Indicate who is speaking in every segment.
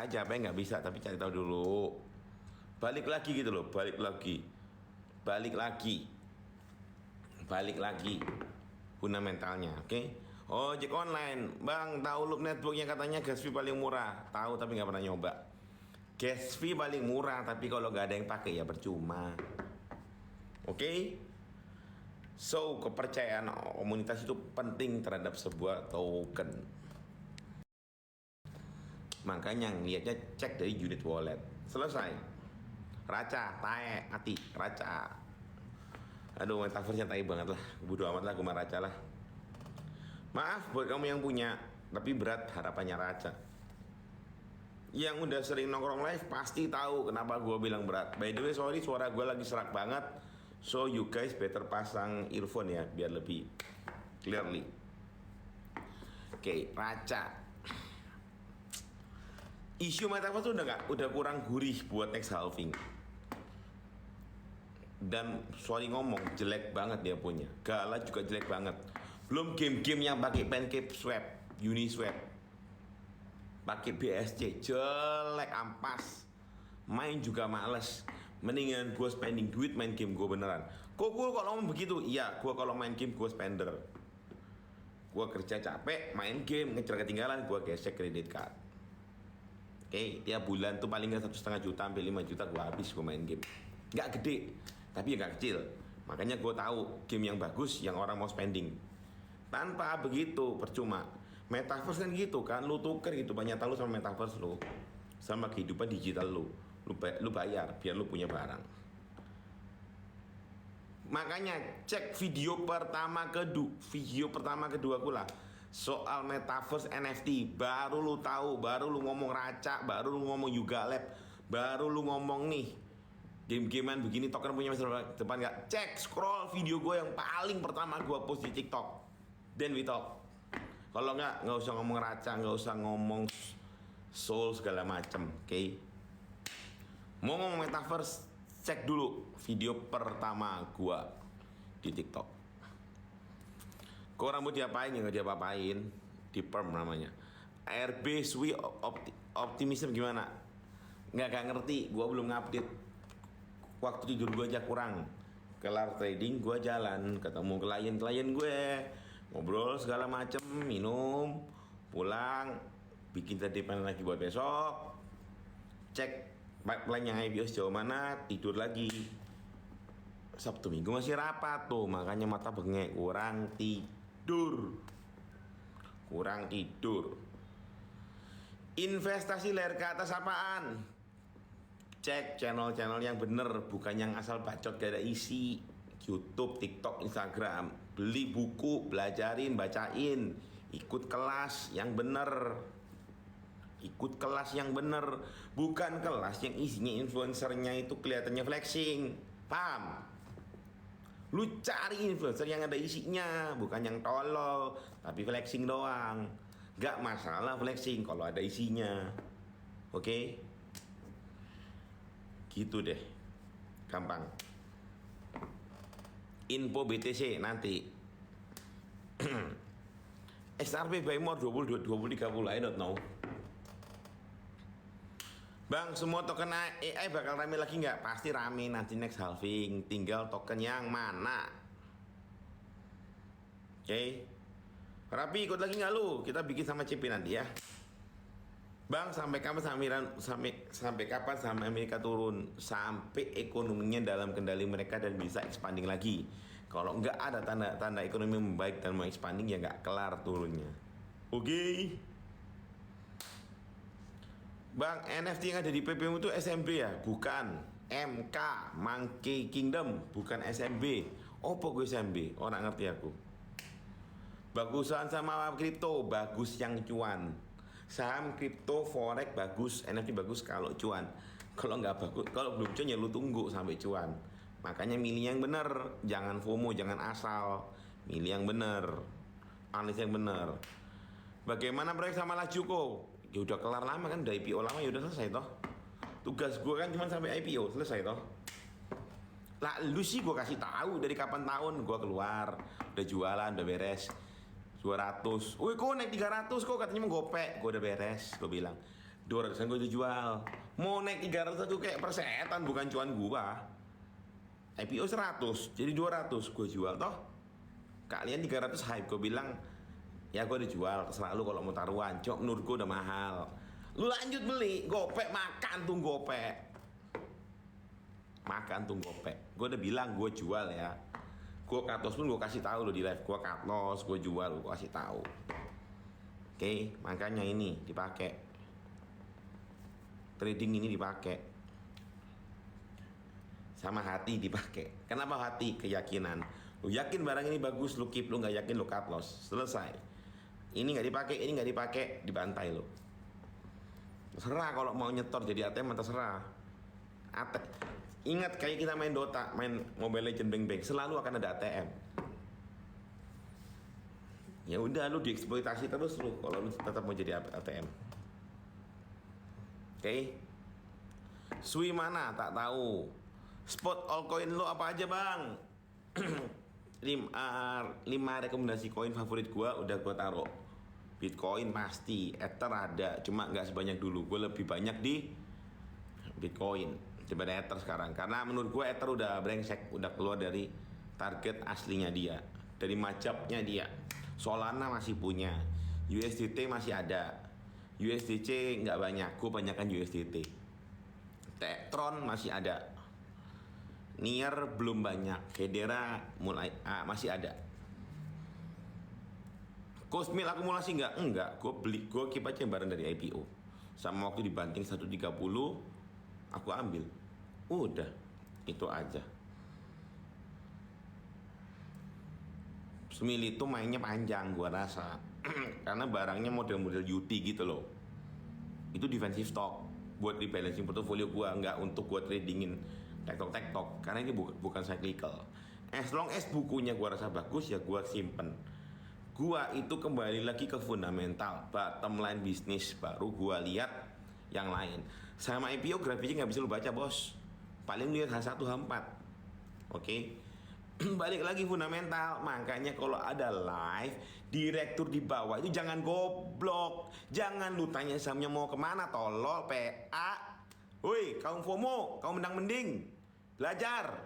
Speaker 1: aja apa yang nggak bisa, tapi cari tahu dulu. Balik lagi gitu loh, balik lagi, balik lagi fundamentalnya, oke? Ojek online, bang, tahu loop networknya katanya gas fee paling murah. Tahu tapi nggak pernah nyoba. Gas fee paling murah, tapi kalau nggak ada yang pakai ya percuma. Oke? So, kepercayaan komunitas itu penting terhadap sebuah token. Makanya lihatnya cek dari unit wallet. Selesai. Raca, tae, hati, raca. Aduh, metaverse tai banget lah. Bodo amat lah, gue mah raca lah. Maaf buat kamu yang punya, tapi berat harapannya raca. Yang udah sering nongkrong live pasti tahu kenapa gue bilang berat. By the way, sorry suara gue lagi serak banget. So you guys better pasang earphone ya biar lebih clearly. Oke, raca. Isu metaverse tuh udah kurang gurih buat next halving. Dan sorry ngomong jelek banget dia punya. Gala juga jelek banget. Belum game-game yang pakai pancake swap, Uniswap, pakai BSC jelek ampas. Main juga males. Mendingan gue spending duit main game gue beneran. Kok gue kalau ngomong begitu? Iya, gue kalau main game gue spender. Gue kerja capek, main game, ngejar ketinggalan, gue gesek kredit card. Oke, tiap bulan tuh paling nggak 1,5 juta sampai 5 juta gue habis gue main game. Nggak gede, tapi ya nggak kecil. Makanya gue tahu game yang bagus yang orang mau spending. Tanpa begitu percuma. Metaverse kan gitu kan, lu tuker gitu banyak tahu sama metaverse lu, sama kehidupan digital lu. Lu bayar biar lu punya barang. Makanya cek video pertama kedua aku lah soal metaverse NFT, baru lu tahu, baru lu ngomong raca, baru lu ngomong Yuga Lab, baru lu ngomong nih game-gamean begini token punya masa depan nggak? Cek scroll video gue yang paling pertama gue post di TikTok, then we talk. Kalau nggak usah ngomong raca, nggak usah ngomong soul segala macem, oke? Mau ngomong metaverse, cek dulu video pertama gue di TikTok. Kok rambut diapain ya? Nggak diapa-apain, di perm namanya. ARB Sui optimisme gimana? Nggak ngerti, gue belum ngupdate. Waktu tidur gue aja kurang. Kelar trading gue jalan, ketemu klien gue, ngobrol segala macem, minum, pulang, bikin tadi plan lagi buat besok, cek pipeline yang IPO sejauh mana, tidur lagi. Sabtu Minggu masih rapat tuh, makanya mata bengek, kurang tidur. Investasi layar ke atas apaan? Cek channel-channel yang bener, bukan yang asal bacot gak ada isi. YouTube, TikTok, Instagram. Beli buku, belajarin, bacain. Ikut kelas yang bener. Bukan kelas yang isinya influencernya itu kelihatannya flexing. Paham? Lu cari influencer yang ada isinya, bukan yang tolol tapi flexing doang. Gak masalah flexing kalau ada isinya. Oke? Gitu deh. Gampang. Info BTC nanti. SRP by more 20 30, I don't know. Bang, semua token AI bakal rame lagi nggak? Pasti rame nanti next halving. Tinggal token yang mana. Oke. Rapi ikut lagi nggak lu? Kita bikin sama CP nanti ya. Bang, sampai kapan sampai kapan saham Amerika turun? Sampai ekonominya dalam kendali mereka dan bisa expanding lagi. Kalau nggak ada tanda-tanda ekonomi membaik dan mau expanding ya nggak kelar turunnya. Oke. Bang, NFT yang ada di PPmu itu SMB ya? Bukan. MK, Monkey Kingdom, bukan SMB. Opo gue SMB? Orang ngerti aku. Bagusan sama kripto, bagus yang cuan. Saham, kripto, forex bagus, NFT bagus kalau cuan. Kalau nggak bagus, kalau belum cuan ya lu tunggu sampai cuan. Makanya milih yang bener, jangan FOMO, jangan asal. Milih yang bener, analis yang bener. Bagaimana proyek sama Lajuko? Ya udah kelar lama kan, udah IPO lama ya udah selesai toh. Tugas gue kan cuma sampai IPO selesai toh. Lah lu sih gue kasih tahu dari kapan tahun gue keluar, udah jualan, udah beres. 200. Wih kok naik 300 kok katanya mau gopek. Gue udah beres, gue bilang. 200-an gue jual. Mau naik 300 tuh kayak persetan, bukan cuan gua. IPO 100 jadi 200 gue jual toh. Kalian 300 hype, gue bilang ya gue dijual, terserah lu kalau mau taruhan. Cok, menurut gue udah mahal. Lu lanjut beli, gopek, makan tuh gopek. Makan tuh gopek. Gue udah bilang gue jual ya. Gue cut loss pun gue kasih tahu lo di live. Gue cut loss, gue jual, gue kasih tahu. Oke, makanya ini dipakai. Trading ini dipakai. Sama hati dipakai. Kenapa hati? Keyakinan. Lu yakin barang ini bagus, lu keep. Lu nggak yakin, lu cut loss. Selesai. Ini nggak dipakai, ini nggak dipakai, dibantai lo. Terserah kalau mau nyetor jadi ATM, terserah. Ingat kayak kita main Dota, main Mobile Legends beng-beng, selalu akan ada ATM. Ya udah, lu dieksploitasi terus lu kalau lu tetap mau jadi ATM. Oke. Sui mana? Tak tahu. Spot altcoin lu apa aja, Bang? 5 rekomendasi koin favorit gua udah gua taruh. Bitcoin pasti, Ether ada, cuma nggak sebanyak dulu. Gue lebih banyak di Bitcoin daripada Ether sekarang, karena menurut gue Ether udah brengsek, udah keluar dari target aslinya dia, dari majapnya dia. Solana masih punya, USDT masih ada, USDC nggak banyak, gue banyakkan USDT. Tron masih ada, Nier belum banyak, Hedera masih ada. Cosmil akumulasi enggak, gue keep aja barang dari IPO. Sama waktu dibanting 130, aku ambil. Udah, itu aja. Smil itu mainnya panjang gua rasa. Karena barangnya model-model UT gitu loh. Itu defensive stock buat rebalancing portofolio gua, enggak untuk gua tradingin tektok-tektok, karena ini bukan cyclical. As long as bukunya gua rasa bagus ya gua simpen. Gua itu kembali lagi ke fundamental, bottom line bisnis, baru gua lihat yang lain. Sama IPO grafiknya nggak bisa lu baca, bos. Paling lihat H1 H4. Oke. Balik lagi fundamental. Makanya kalau ada live direktur di bawah itu jangan goblok. Jangan lu tanya sahamnya mau kemana, tolol PA. Woi, kaum FOMO, kaum mending belajar.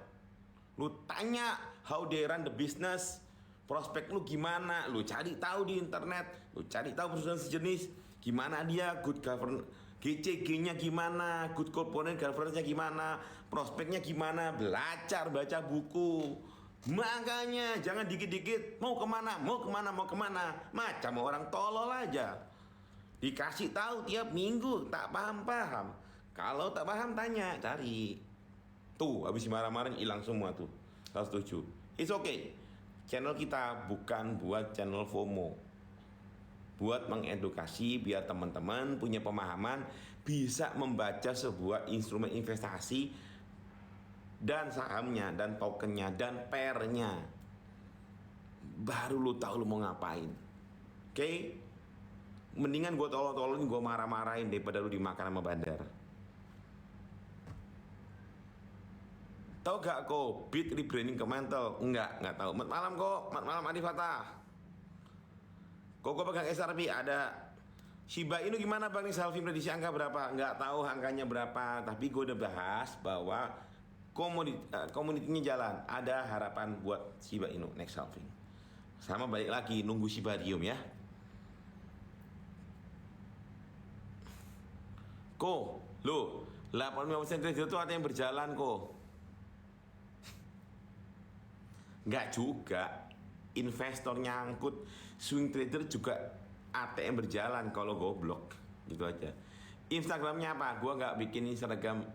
Speaker 1: Lu tanya how they run the business. Prospek lu gimana? Lu cari tahu di internet, lu cari tahu perusahaan sejenis, gimana dia good governance, GCG-nya gimana, good corporate governance-nya gimana, prospeknya gimana, belajar baca buku. Makanya jangan dikit-dikit mau kemana, macam orang tolol aja. Dikasih tahu tiap minggu tak paham. Kalau tak paham tanya, cari. Tuh, habis marah-marah hilang semua tuh. 107. It's okay. Channel kita bukan buat channel FOMO, buat mengedukasi biar teman-teman punya pemahaman, bisa membaca sebuah instrumen investasi dan sahamnya dan tokennya dan pairnya, baru lu tahu lu mau ngapain. Oke? Mendingan gue tolong-tolongin, gue marah-marahin daripada lu dimakan sama bandar. Tahu gak kok Bit rebranding ke Mantle? Enggak tahu. Malam kok, malam Adi Fatah. Kok gue pegang SRP ada. Shiba Inu gimana Bang nih, Salvi prediksi angka berapa? Enggak tahu angkanya berapa, tapi gue udah bahas bahwa komoditinya jalan. Ada harapan buat Shiba Inu next halving. Sama balik lagi nunggu Shibarium ya. Ko, lo 85% trader itu ada yang berjalan kok. Enggak juga, investor nyangkut, swing trader juga ATM berjalan kalau goblok, gitu aja. Instagramnya apa? Gua nggak bikin Instagram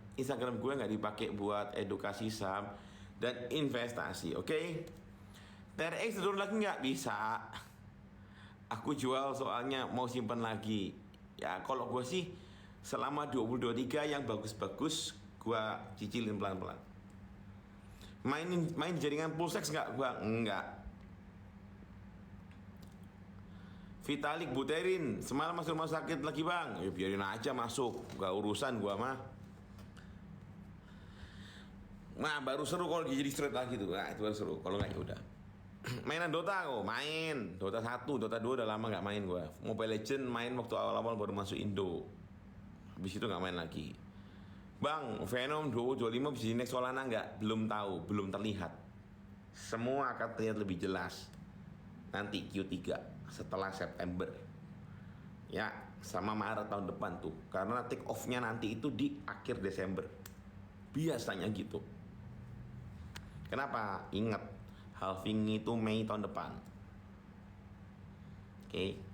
Speaker 1: gue nggak dipakai buat edukasi saham dan investasi, oke? TRX turun lagi nggak bisa. Aku jual soalnya mau simpan lagi. Ya kalau gue sih selama 2023 yang bagus-bagus gua cicilin pelan-pelan. Main jaringan Pulsex nggak? Gua enggak. Vitalik Buterin semalam masuk rumah sakit lagi bang. Ya biarin aja masuk, gak urusan gua mah. Nah baru seru kalau dia jadi straight lagi tuh. Nah itu baru seru. Kalau nggak ya udah. Mainan Dota kok main. Dota 1, Dota 2 udah lama nggak main gua. Mobile Legend main waktu awal-awal baru masuk Indo. Habis itu nggak main lagi. Bang, Venom 2025 bisa next Solana nggak? Belum tahu, belum terlihat. Semua akan terlihat lebih jelas nanti Q3 setelah September. Ya, sama Maret tahun depan tuh. Karena take off-nya nanti itu di akhir Desember. Biasanya gitu. Kenapa? Ingat, halving itu Mei tahun depan. Oke.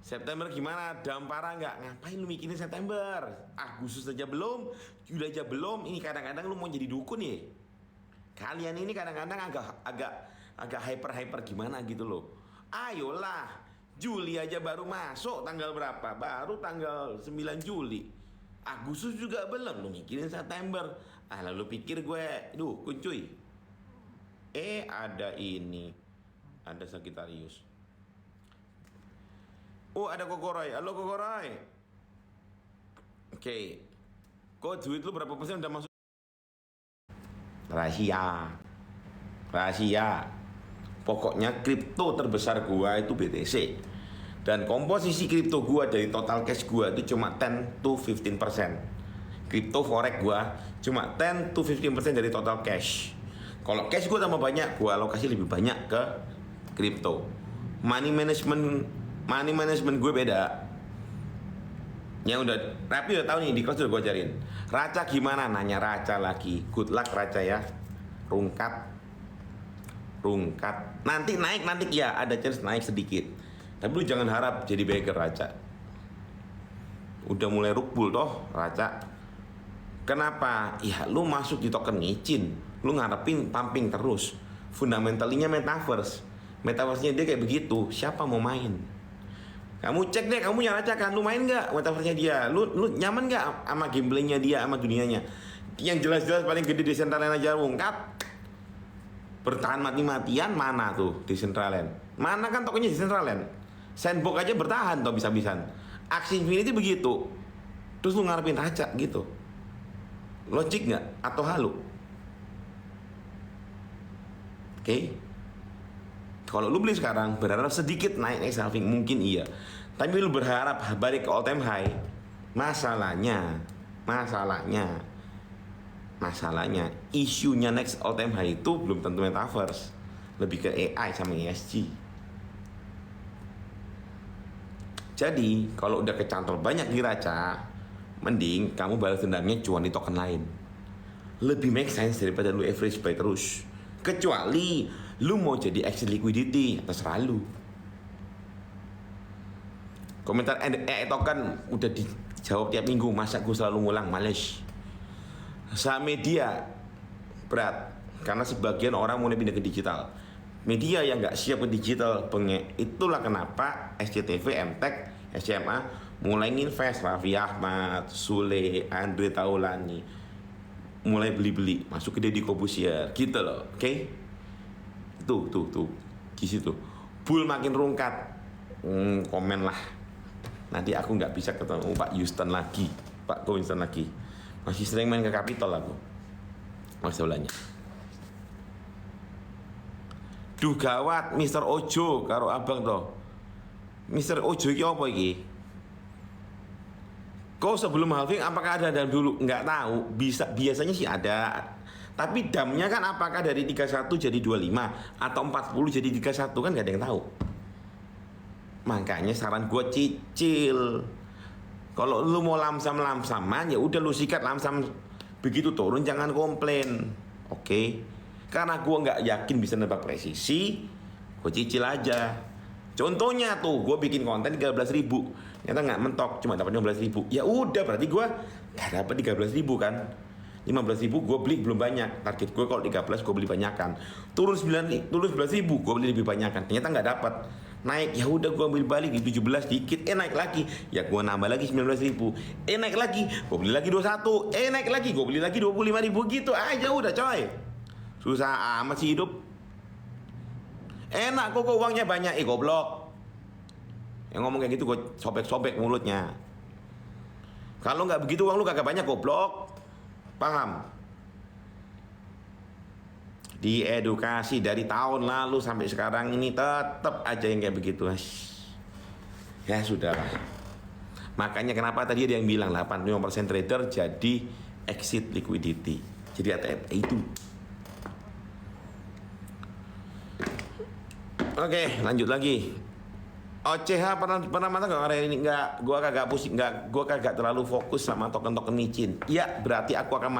Speaker 1: September gimana? Parah nggak? Ngapain lu mikirin September? Agustus aja belum, Juli aja belum. Ini kadang-kadang lu mau jadi dukun ya? Kalian ini kadang-kadang agak hyper gimana gitu loh. Ayolah, Juli aja baru masuk tanggal berapa? Baru tanggal 9 Juli. Agustus juga belum, lu mikirin September. Lalu pikir gue dukun cuy. Ada ini. Ada Sagittarius. Oh, ada Kokoroy. Halo Kokoroy. Oke. Kok duit lu berapa persen udah masuk? Rahasia. Pokoknya kripto terbesar gua itu BTC. Dan komposisi kripto gua dari total cash gua itu cuma 10 to 15%. Kripto forex gua cuma 10 to 15% dari total cash. Kalau cash gua tambah banyak, gua alokasi lebih banyak ke kripto. Money management gue beda. Yang udah Rapi udah tahu nih, di kelas udah gue ajarin. Raca gimana? Nanya Raca lagi. Good luck Raca ya. Rungkat. Nanti naik ya, ada chance naik sedikit. Tapi lu jangan harap jadi beggar Raca. Udah mulai rukbul toh Raca. Kenapa? Ya lu masuk di token micin, lu ngarepin pumping terus. Fundamentalinya Metaverse-nya dia kayak begitu. Siapa mau main? Kamu cek deh, kamu nyaracakan, lu main nggak metaverse-nya dia? Lu nyaman nggak sama gamblingnya dia, sama dunianya? Yang jelas-jelas paling gede Decentraland aja Rungkat. Bertahan mati-matian mana tuh Decentraland? Mana kan tokonya Decentraland? Sandbox aja bertahan toh bisa-bisan. Axie Infinity begitu. Terus lu ngarepin Raca gitu. Logik nggak? Atau halu? Oke. Kalau lu beli sekarang berharap sedikit naik next halving, mungkin iya. Tapi lu berharap balik ke all time high. Masalahnya isunya next all time high itu belum tentu metaverse, lebih ke AI sama ESG. Jadi kalau udah kecantol banyak di Raca, mending kamu balas dendamnya cuan di token lain. Lebih make sense daripada lu average buy terus. Kecuali lu mau jadi exit liquidity, terserah lu. Komentar token udah dijawab tiap minggu, masa gue selalu ngulang, males. Saham media berat karena sebagian orang mulai pindah ke digital. Media yang nggak siap ke digital bengek. Itulah kenapa SCTV, MTech, SMA mulai nginvest. Raffi Ahmad, Sule, Andre Taulani mulai beli-beli, masuk ke Deddy Corbuzier gitu loh. Oke? Tuh di situ. Bull makin rungkat. Komen lah. Nanti aku nggak bisa ketemu Pak Houston lagi, Pak Winston lagi. Masih sering main ke Capitol aku. Masalahnya. Duh gawat, Mr. Ojo karo abang toh. Mr. Ojo iki apa iki? Kau sebelum halving apakah ada dam dulu? Nggak tahu. Biasanya sih ada. Tapi damnya kan apakah dari 31 jadi 25 atau 40 jadi 31 kan nggak ada yang tahu. Makanya saran gue cicil. Kalau lu mau lamsam-lamsaman ya udah lu sikat lamsam, begitu turun jangan komplain. Oke? Karena gue nggak yakin bisa nebak presisi, gue cicil aja. Contohnya tuh gue bikin konten 13.000, ternyata nggak mentok, cuma dapat 15.000. Ya udah berarti gue nggak dapat 13.000 kan. 15.000 gue beli belum banyak. Target gue kalau 13 gue beli banyakan. Turun 11.000 gue beli lebih banyakan. Ternyata nggak dapat. Naik ya udah gue ambil balik di 17 dikit. Naik lagi. Ya gue nambah lagi 19.000. Naik lagi. Gue beli lagi 21. Naik lagi. Gue beli lagi 25.000 gitu aja udah coy. Susah amat sih hidup. Enak kok uangnya banyak. Goblok. Yang ngomong kayak gitu gue sobek-sobek mulutnya. Kalau nggak begitu uang lu kagak banyak goblok. Paham? Diedukasi dari tahun lalu sampai sekarang ini tetap aja yang kayak begitu. Ya sudah lah. Makanya kenapa tadi ada yang bilang 85% trader jadi exit liquidity. Jadi ATM itu. Oke, lanjut lagi. OCH pernah mata nggak hari ini? Nggak, gua kagak pusing, gua kagak terlalu fokus sama token-token micin. Ya, berarti aku akan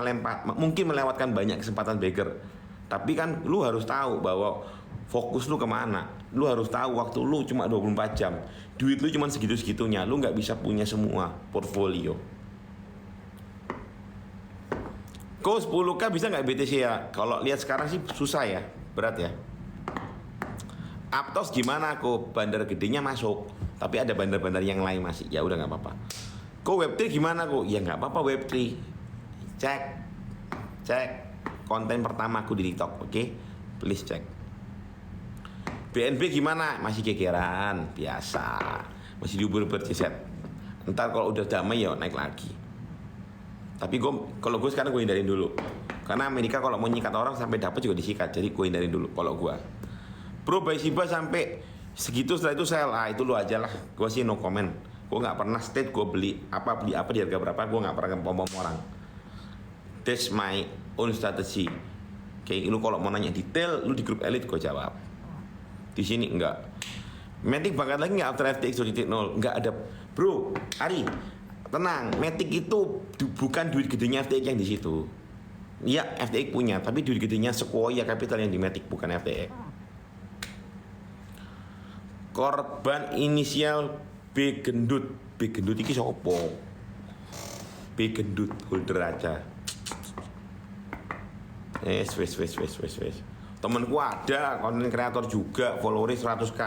Speaker 1: mungkin melewatkan banyak kesempatan beggar. Tapi kan lu harus tahu bahwa fokus lu kemana. Lu harus tahu waktu lu cuma 24 jam. Duit lu cuma segitu-segitunya. Lu nggak bisa punya semua portfolio. Kok 10k bisa nggak BTC ya? Kalau lihat sekarang sih susah ya, berat ya. Aptos gimana kok? Bandar gedenya masuk, tapi ada bandar-bandar yang lain masih. Ya udah nggak apa-apa. Kok Web3 gimana kok? Ya nggak apa-apa Web3. Cek konten pertama aku di TikTok, oke? Please cek. BNB gimana? Masih gegeran, biasa. Masih diubur-ubur ceset. Ntar kalau udah damai ya naik lagi. Tapi kalau gue sekarang gue hindarin dulu. Karena Amerika kalau mau nyikat orang sampai dapat juga disikat. Jadi gue hindarin dulu kalau gue. Bro, buy Shiba sampai segitu, setelah itu sell. Itu lu aja lah. Gue sih no comment. Gue nggak pernah state gue beli apa di harga berapa. Gue nggak pernah ngepom-pom orang. That's my own strategy. Oke, lu kalau mau nanya detail, lu di grup elit gue jawab. Di sini enggak. Matic bakal lagi nggak after FTX 2.0? Nggak ada. Bro, Ari, tenang. Matic itu bukan duit gedenya FTX yang di situ. Iya, FTX punya, tapi duit gedenya Sequoia Capital yang di Matic, bukan FTX. Korban inisial B gendut. B gendut iki sopo? B gendut holder aja. Wes. Temenku ada konten kreator juga, followernya 100k.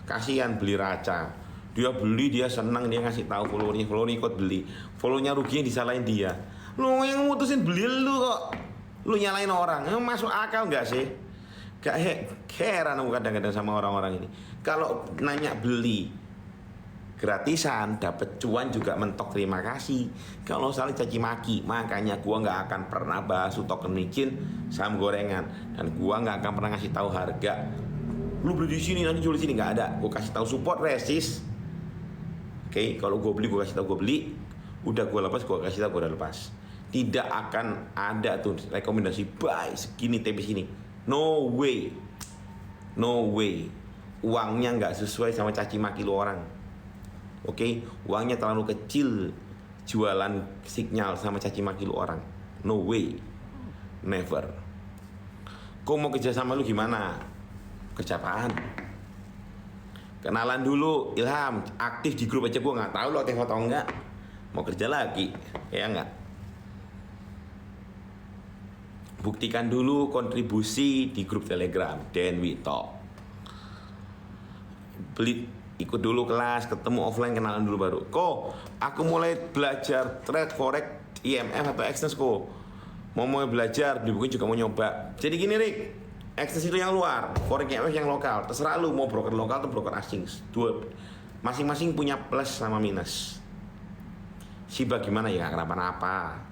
Speaker 1: Kasihan beli Raca. Dia beli, dia senang, dia ngasih tahu followernya ikut beli. Followernya ruginya disalahin dia. Lu yang mutusin beli lu kok. Lu nyalain orang. Masuk akal nggak sih? Gak heran aku kadang-kadang sama orang-orang ini. Kalau nanya beli gratisan, dapat cuan juga mentok terima kasih. Kalau saling caci maki, makanya gua nggak akan pernah bahas token micin, saham gorengan, dan gua nggak akan pernah ngasih tahu harga. Lu beli di sini nanti jual di sini, nggak ada. Gua kasih tahu support resist. Oke, kalau gua beli gua kasih tahu gua beli. Udah gua lepas gua kasih tahu gua udah lepas. Tidak akan ada tuh rekomendasi buy segini TP sini. No way. Uangnya nggak sesuai sama caci maki lu orang. Oke, uangnya terlalu kecil jualan sinyal sama caci maki lu orang. No way. Never. Kau mau kerja sama lu gimana? Kerja apaan? Kenalan dulu, Ilham. Aktif di grup aja, gue nggak tahu lo aktif atau enggak. Mau kerja lagi, ya enggak? Buktikan dulu kontribusi di grup Telegram, then we talk. Ikut dulu kelas, ketemu offline, kenalan dulu baru. Aku mulai belajar trade forex, IMF atau exchange Mau belajar, beli buku juga mau nyoba. Jadi gini Rick, exchange itu yang luar, forex IMF yang lokal. Terserah lu mau broker lokal atau broker asing. Dua, masing-masing punya plus sama minus. Shiba gimana ya, kenapa-napa.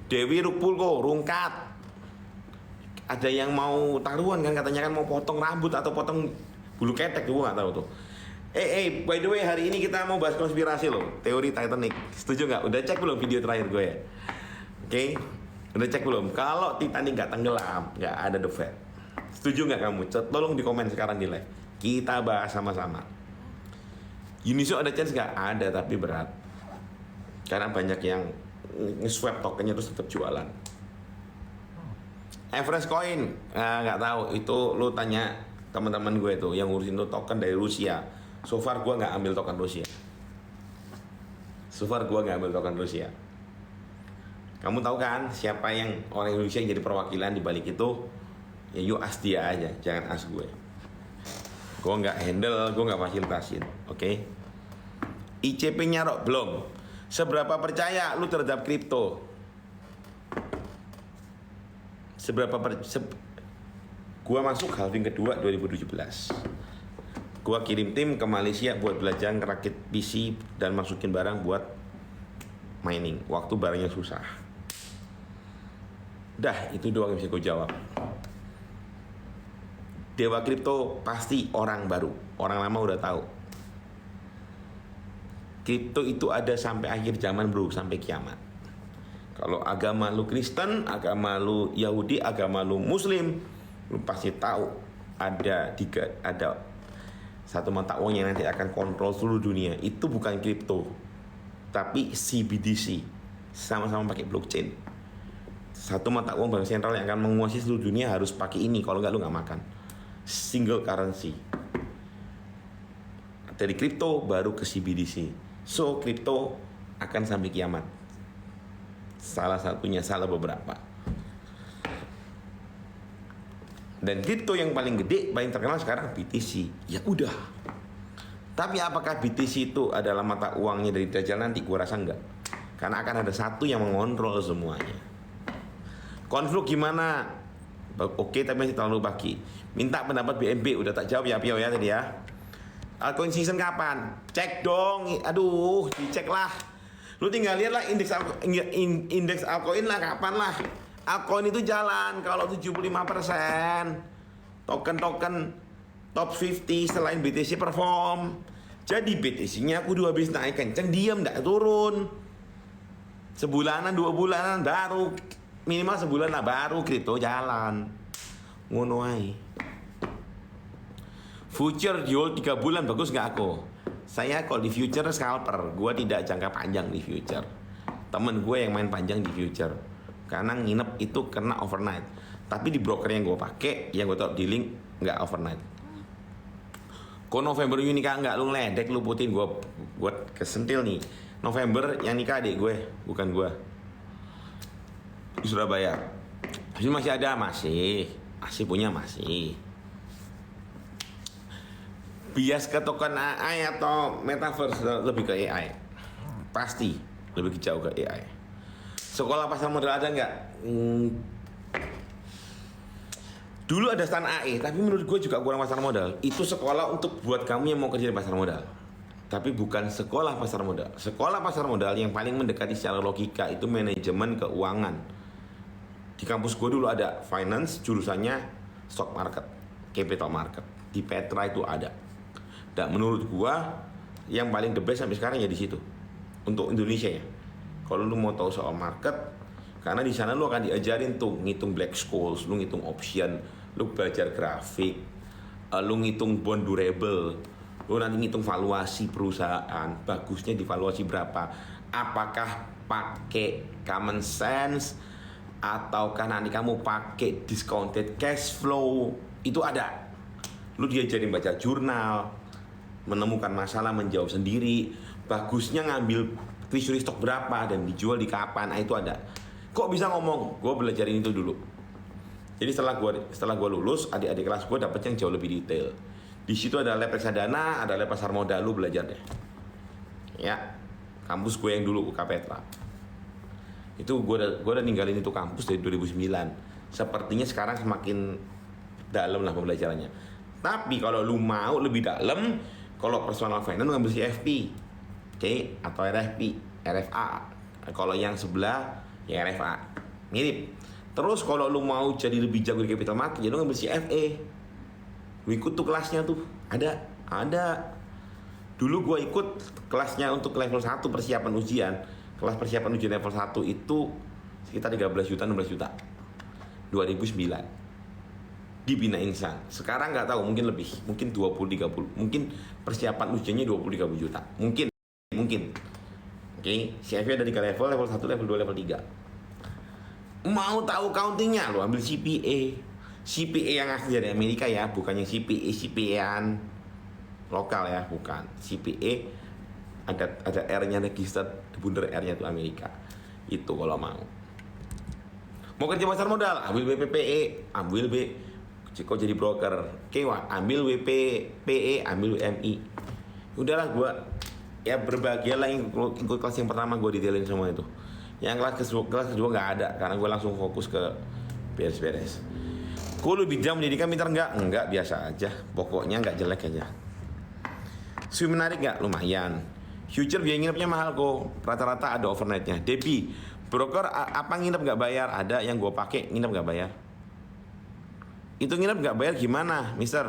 Speaker 1: Dewi Rupul rungkat. Ada yang mau taruhan kan, katanya kan mau potong rambut atau potong bulu ketek, gue nggak tahu tuh. By the way hari ini kita mau bahas konspirasi loh, teori Titanic. Setuju nggak? Udah cek belum video terakhir gue ya? Oke, udah cek belum? Kalau Titanic nggak tenggelam, nggak ada The Fed. Setuju nggak kamu? Tolong di komen sekarang di live. Kita bahas sama-sama. Uniswap ada chance nggak? Ada, tapi berat. Karena banyak yang nge-swap tokennya terus tetap jualan. Everest Coin, nggak tahu. Itu lu tanya teman-teman gue tuh yang ngurusin tuh token dari Rusia. So far gue nggak ambil token Rusia. Kamu tahu kan siapa yang orang Indonesia yang jadi perwakilan di balik itu? Ya you ask dia aja, jangan ask gue. Gue nggak handle, gue nggak fasilitasin, oke? ICP nyarok belum? Seberapa percaya lu terhadap kripto? Gua masuk halving kedua 2017. Gua kirim tim ke Malaysia buat belajar ngerakit PC dan masukin barang buat mining. Waktu barangnya susah. Dah, itu doang yang bisa gue jawab. Dewa kripto pasti orang baru. Orang lama udah tahu. Kripto itu ada sampai akhir zaman bro, sampai kiamat. Kalau agama lu Kristen, agama lu Yahudi, agama lu Muslim, lu pasti tahu ada satu mata uang yang nanti akan kontrol seluruh dunia. Itu bukan kripto, tapi CBDC, sama-sama pakai blockchain. Satu mata uang bank sentral yang akan menguasai seluruh dunia harus pakai ini, kalau nggak lu nggak makan. Single currency. Dari kripto baru ke CBDC. So kripto akan sampai kiamat. Salah satunya, salah beberapa. Dan kripto yang paling gede, paling terkenal sekarang BTC. Ya udah. Tapi apakah BTC itu adalah mata uangnya dari Dajjal nanti? Gua rasa enggak. Karena akan ada satu yang mengontrol semuanya. Konflik gimana? Oke, tapi masih terlalu bagi. Minta pendapat BNB, udah tak jawab ya Pio ya tadi ya. Altcoin season kapan? Cek dong. Aduh, dicek lah. Lu tinggal lihat lah indeks altcoin lah, kapan lah. Altcoin itu jalan kalau 75%. Token-token top 50 selain BTC perform. Jadi BTC-nya aku habis naik kenceng, diam enggak turun. Sebulanan, 2 bulanan baru, minimal sebulan lah baru kripto jalan. Ngono ae. Future di hold 3 bulan bagus nggak aku? Saya kalau di future scalper, gue tidak jangka panjang di future. Temen gue yang main panjang di future, karena nginep itu kena overnight. Tapi di broker yang gue pakai, yang gue taruh di link nggak overnight. Kok November ini nikah nggak? Lu ngeledek, lu putin gue kesentil nih. November yang nikah adik gue, bukan gue. Di Surabaya. Masih ada, masih punya masih. Bias ke token AI atau metaverse lebih ke AI. Pasti lebih jauh ke AI. Sekolah pasar modal ada nggak? Dulu ada Stan AI, tapi menurut gue juga kurang pasar modal. Itu sekolah untuk buat kamu yang mau kerja di pasar modal. Tapi bukan sekolah pasar modal. Sekolah pasar modal yang paling mendekati secara logika itu manajemen keuangan. Di kampus gue dulu ada finance, jurusannya stock market, capital market. Di Petra itu ada. Dan menurut gua yang paling the best sampai sekarang ya di situ. Untuk Indonesia ya. Kalau lu mau tahu soal market, karena di sana lu akan diajarin tuh ngitung black scholes, lu ngitung option, lu belajar grafik, lu ngitung bond durable, lu nanti ngitung valuasi perusahaan, bagusnya di valuasi berapa, apakah pakai common sense ataukah nanti kamu pakai discounted cash flow, itu ada. Lu diajarin baca jurnal, menemukan masalah, menjawab sendiri, bagusnya ngambil treasury stock berapa dan dijual di kapan, itu ada. Kok bisa ngomong? Gue belajarin itu dulu. Jadi setelah gue lulus, adik-adik kelas gue dapet yang jauh lebih detail. Di situ ada lab reksadana, ada lab pasar modal, lu belajar deh. Ya, kampus gue yang dulu UK Petra. Itu gue udah ninggalin itu kampus dari 2009. Sepertinya sekarang semakin dalam lah pembelajarannya. Tapi kalau lu mau lebih dalam, kalau personal finance lu ngambil CFP, oke, atau RFA. Kalau yang sebelah ya RFA, mirip. Terus kalau lu mau jadi lebih jago di capital market, ya lu ngambil CFA. Lu ikut tuh kelasnya tuh, ada. Dulu gua ikut kelasnya untuk level 1 persiapan ujian. Kelas persiapan ujian level 1 itu sekitar 13 juta, 16 juta. 2009. Di Bina Insan. Sekarang nggak tahu, mungkin lebih, mungkin 20-30, mungkin persiapan ujiannya 20-30 juta, mungkin. Oke, CFA ada 3 level, level 1, level 2, level 3. Mau tahu countingnya, lo ambil CPA yang asli dari Amerika ya, bukan yang CPA-an lokal ya, bukan. CPA ada R-nya registered, bundar R-nya itu Amerika. Itu kalau mau kerja pasar modal, ambil BPPE, ambil kok jadi broker, Kewa, ambil WPPE, ambil WMI. Udahlah gue ya berbahagia lah ikut kelas yang pertama, gue detailin semua itu. Yang kelas kedua nggak ada, karena gue langsung fokus ke beres-beres. Gue lebih jam pendidikan pintar enggak, biasa aja. Pokoknya nggak jelek aja. Swim menarik nggak? Lumayan. Future biaya nginepnya mahal kok, rata-rata ada overnightnya. Debbie, broker apa nginep nggak bayar? Ada yang gue pakai nginep nggak bayar. Itu nginep nggak bayar gimana, Mister?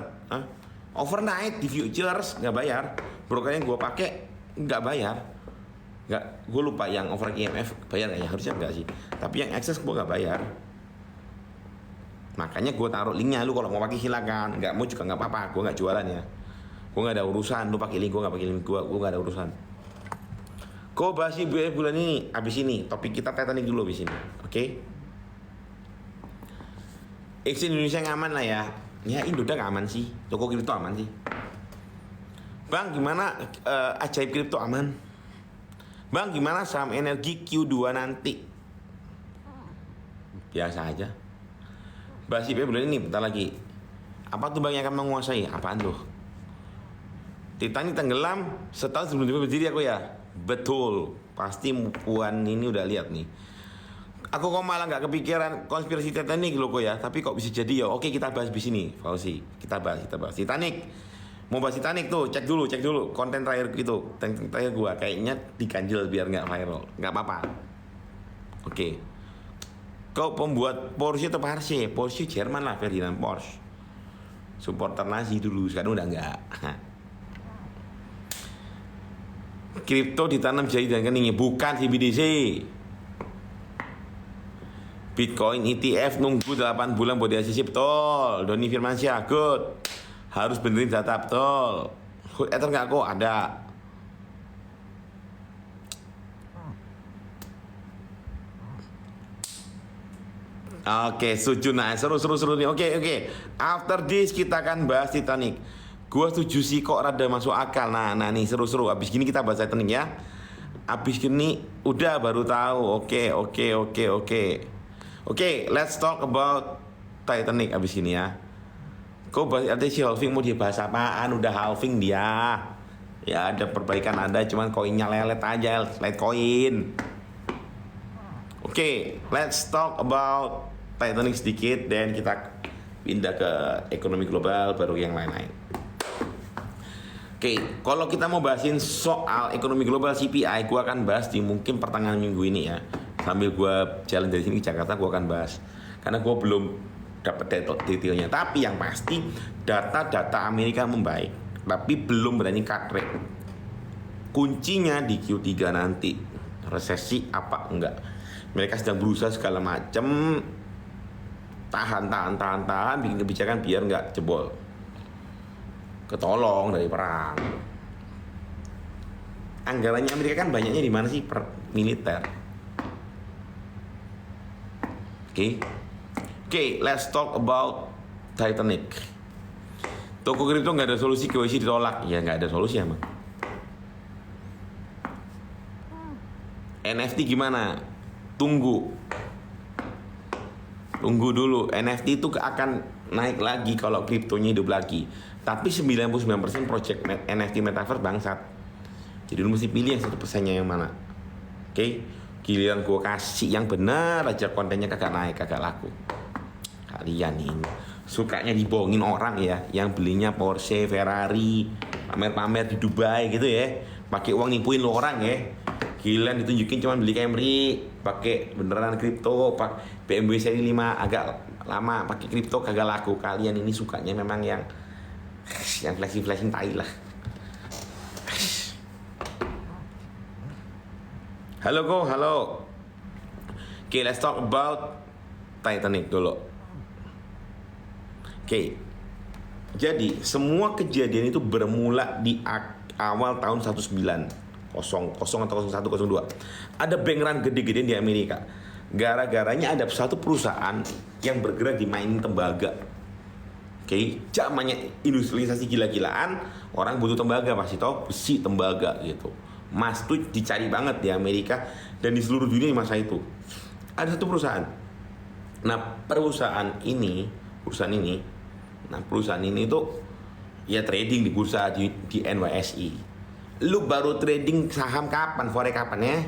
Speaker 1: Overnight di futures nggak bayar. Broker yang gue pakai nggak bayar. Nggak, gue lupa yang over IMF bayar nggak ya, harusnya nggak sih. Tapi yang Access gue nggak bayar. Makanya gue taruh linknya, lu kalau mau pakai silakan, nggak mau juga nggak apa-apa, gue nggak jualan ya. Gue nggak ada urusan, lu pakai link gue nggak pakai link gue nggak ada urusan. Kau bahas bulan ini, abis ini topik kita Titanic dulu abis ini, oke? Exchange Indonesia yang aman lah ya. Ya Indodax aman sih, toko kripto aman sih. Bang gimana ajaib kripto aman? Bang gimana saham energi Q2 nanti? Biasa aja. Bahas IPO bulan ini bentar lagi. Apa tuh bang yang akan menguasai? Apaan tuh? Titanic tenggelam setahun sebelum dia berdiri aku ya. Betul. Pasti Puan ini udah lihat nih. Aku kok malah nggak kepikiran konspirasi Titanic loh kok ya. Tapi kok bisa jadi ya. Oke kita bahas di sini, Fauzi. Kita bahas Titanic. Mau bahas Titanic tuh, cek dulu konten terakhir gitu. Konten terakhir gua kayaknya diganjel biar nggak viral. Nggak apa-apa. Oke. Kau pembuat Porsche atau Porsche? Porsche Jerman lah, Ferdinand Porsche. Supporter Nazi dulu, sekarang udah nggak. Kripto ditanam jadi dan keningnya, bukan CBDC. Bitcoin ETF nunggu 8 bulan buat diasisi, betul. Doni Firmansyah, good. Harus benerin data, betul. Ether nggak kok, ada. Oke, setuju. Nah, seru nih. Oke. After this kita akan bahas Titanic. Gua setuju sih kok rada masuk akal. Nah nih seru. Abis gini kita bahas Titanic ya. Abis gini udah baru tahu. Oke, let's talk about Titanic abis gini ya. Kok bahas si halving mau dibahas apaan? Udah halving dia. Ya ada perbaikan ada, cuman koinnya lelet aja, Litecoin. Oke, let's talk about Titanic sedikit, dan kita pindah ke ekonomi global baru yang lain-lain. Oke, kalau kita mau bahasin soal ekonomi global CPI, gue akan bahas di mungkin pertengahan minggu ini ya. Sambil gue jalan dari sini ke Jakarta, gue akan bahas. Karena gue belum dapat detailnya. Tapi yang pasti data Amerika membaik, tapi belum berani cut rate. Kuncinya di Q3 nanti, resesi apa enggak. Mereka sedang berusaha segala macam, tahan, bikin kebijakan biar nggak jebol, ketolong dari perang. Anggarannya Amerika kan banyaknya di mana sih? Per militer. Oke, let's talk about Titanic. Toko kripto nggak ada solusi, KYC ditolak. Ya nggak ada solusi emang. NFT gimana? Tunggu dulu. NFT itu akan naik lagi kalau kriptonya hidup lagi. Tapi 99% project NFT Metaverse bangsat. Jadi lu mesti pilih yang 1%-nya yang mana. Oke? Giliran gue kasih yang benar aja, kontennya kagak naik, kagak laku. Kalian ini sukanya dibohongin orang ya, yang belinya Porsche, Ferrari, pamer-pamer di Dubai gitu ya. Pakai uang nipuin lu orang ya. Giliran ditunjukin cuman beli Camry, pakai beneran kripto, pak BMW seri 5 agak lama pakai kripto kagak laku. Kalian ini sukanya memang yang flashing tai lah. Halo. Oke, let's talk about Titanic dulu. Oke. Jadi, semua kejadian itu bermula di awal tahun 1900 atau 0102. Ada bank run gede-gede di Amerika. Gara-garanya ada satu perusahaan yang bergerak di mining tembaga. Oke, zamannya industrialisasi gila-gilaan, orang butuh tembaga, pasti tahu besi, tembaga gitu. Emas tuh dicari banget di Amerika dan di seluruh dunia di masa itu. Ada satu perusahaan. Nah, perusahaan ini tuh ya trading di bursa di NYSE. Lu baru trading saham kapan? Forex kapan ya?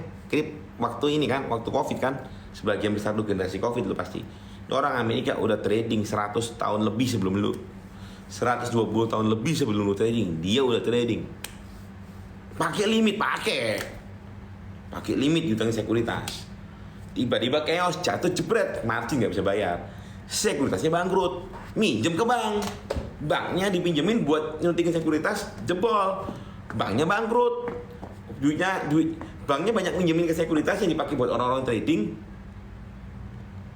Speaker 1: Waktu ini kan, waktu Covid kan. Sebagian besar lu generasi Covid lu pasti. Orang Amerika udah trading 100 tahun lebih sebelum lu. 120 tahun lebih sebelum lu trading, dia udah trading. Pakai limit utang sekuritas. Tiba-tiba chaos, jatuh jebret, margin nggak bisa bayar. Sekuritasnya bangkrut, minjem ke bank. Banknya dipinjemin buat nyuntikin sekuritas, jebol. Banknya bangkrut. banknya banyak minjemin ke sekuritas yang dipakai buat orang-orang trading.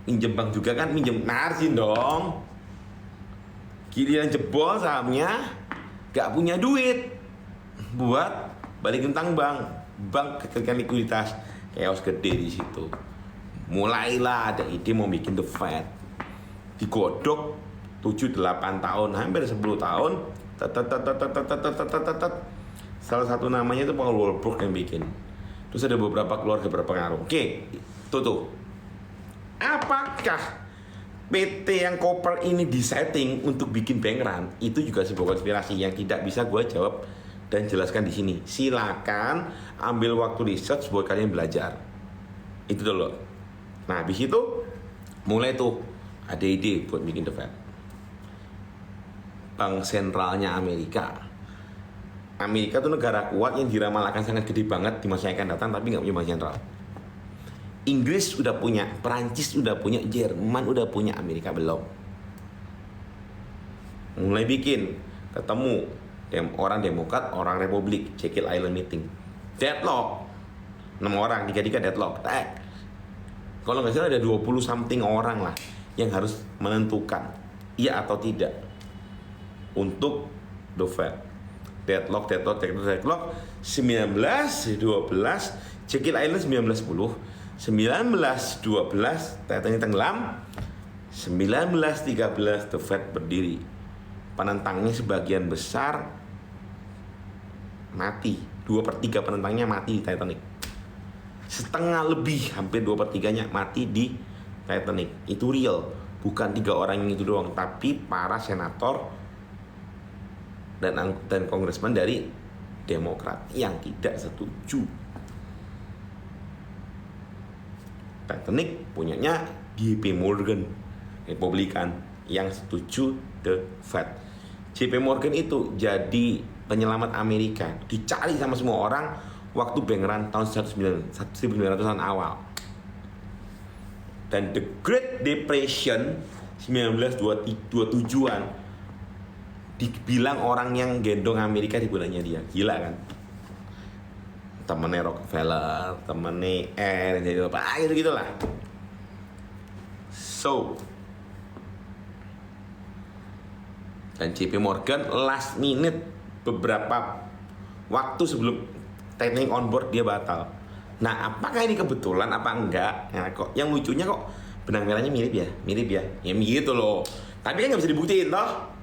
Speaker 1: Minjem bank juga kan, minjem margin dong. Giliran jebol sahamnya, gak punya duit buat balikin utang bank. Bank kekeringan likuiditas, chaos gede di situ. Mulailah ada ide mau bikin The Fed. Digodok 7-8 tahun, hampir 10 tahun. Salah satu namanya itu Paul Wolfgang yang bikin. Terus ada beberapa keluarga berpengaruh. Oke, tuh. Apakah PT yang Cooper ini disetting untuk bikin bank run? Itu juga sebuah konspirasi yang tidak bisa gue jawab dan jelaskan di sini. Silakan ambil waktu research buat kalian belajar. Itu dulu. Nah, habis itu mulai tuh ada ide buat bikin The Fed. Bank sentralnya Amerika. Amerika tuh negara kuat yang diramal akan sangat gede banget di masa yang akan datang, tapi nggak punya bank sentral. Inggris udah punya, Perancis udah punya, Jerman udah punya, Amerika belum. Mulai bikin, ketemu orang Demokrat, orang Republik, Jekyll Island meeting, deadlock, 6 orang, 3-3 deadlock, tag. Kalau nggak salah ada 20 something orang lah yang harus menentukan iya atau tidak untuk The Fed. Deadlock, 19, 12, Jekyll Island 1910, 1912 Titanic tenggelam, 1913 The Fed berdiri. Penentangnya sebagian besar mati, 2/3 penentangnya mati di Titanic. Setengah lebih, hampir 2/3-nya mati di Titanic. Itu real, bukan 3 orang yang itu doang, tapi para senator dan kongresmen dari Demokrat yang tidak setuju. Titanic punyanya JP Morgan, Republikan, yang setuju The Fed. JP Morgan itu jadi penyelamat Amerika, dicari sama semua orang waktu bank run tahun 1900-an awal. Dan The Great Depression 1927-an dibilang orang yang gendong Amerika di bulannya dia. Gila kan? Temennya Rockefeller, temennya jadi apa gitu lah. So, dan JP Morgan last minute beberapa waktu sebelum Titanic on board dia batal. Nah, apakah ini kebetulan apa enggak? Nah, kok yang lucunya kok benang merahnya mirip ya, ya gitu loh. Tapi kan nggak bisa dibuktiin toh.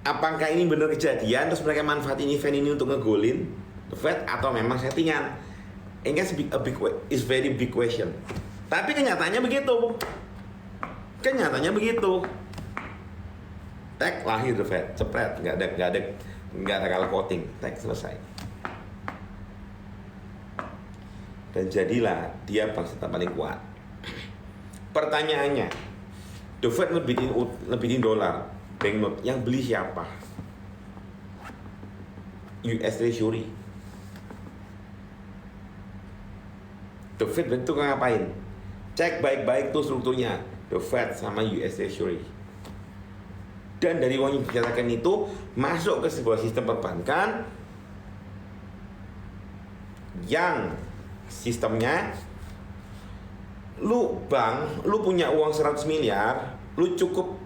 Speaker 1: Apakah ini benar kejadian terus mereka manfaatin event ini untuk ngegolin The Fed atau memang settingan? Ini kan is very big question. Tapi kenyataannya begitu. Tag lahir The Fed, cepret, nggak ada color coding, tag selesai. Dan jadilah dia bank sentral paling kuat. Pertanyaannya, The Fed lebihin dolar, banknote, yang beli siapa? US Treasury. The Fed bentuk ngapain? Cek baik-baik tuh strukturnya, The Fed sama US Treasury. Dan dari uang yang dibicarakan itu masuk ke sebuah sistem perbankan yang sistemnya lu punya uang 100 miliar, lu cukup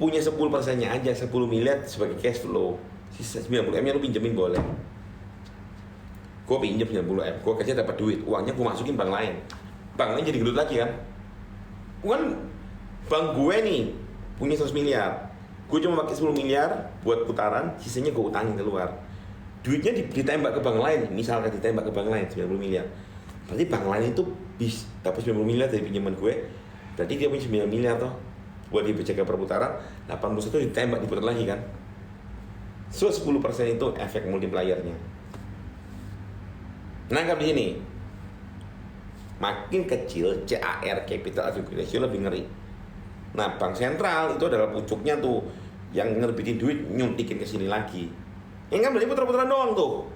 Speaker 1: punya 10%-nya aja, 10 miliar sebagai cash flow. Sisa 90M-nya lu pinjemin boleh. Gue pinjem 90M, gue kerja dapat duit, uangnya gue masukin bank lain. Bank lain jadi gendut lagi kan? Bank gue nih punya 100 miliar, gue cuma pakai 10 miliar buat putaran, sisanya gue utangin keluar. Duitnya ditembak ke bank lain, misalkan ditembak ke bank lain 90 miliar. Berarti bank lain itu bisa dapat 90 miliar dari pinjaman gue. Berarti dia punya 9 miliar toh. Buat dia jaga perputaran, 81 ditembak diputar lagi kan. So 10% itu efek multipliernya. Nangkap di sini. Makin kecil CAR, capital adequacy ratio, lebih ngeri. Nah, bank sentral itu adalah pucuknya tuh yang ngerbitin duit nyuntikin ke sini lagi. Ini kan berarti putar-putaran doang tuh.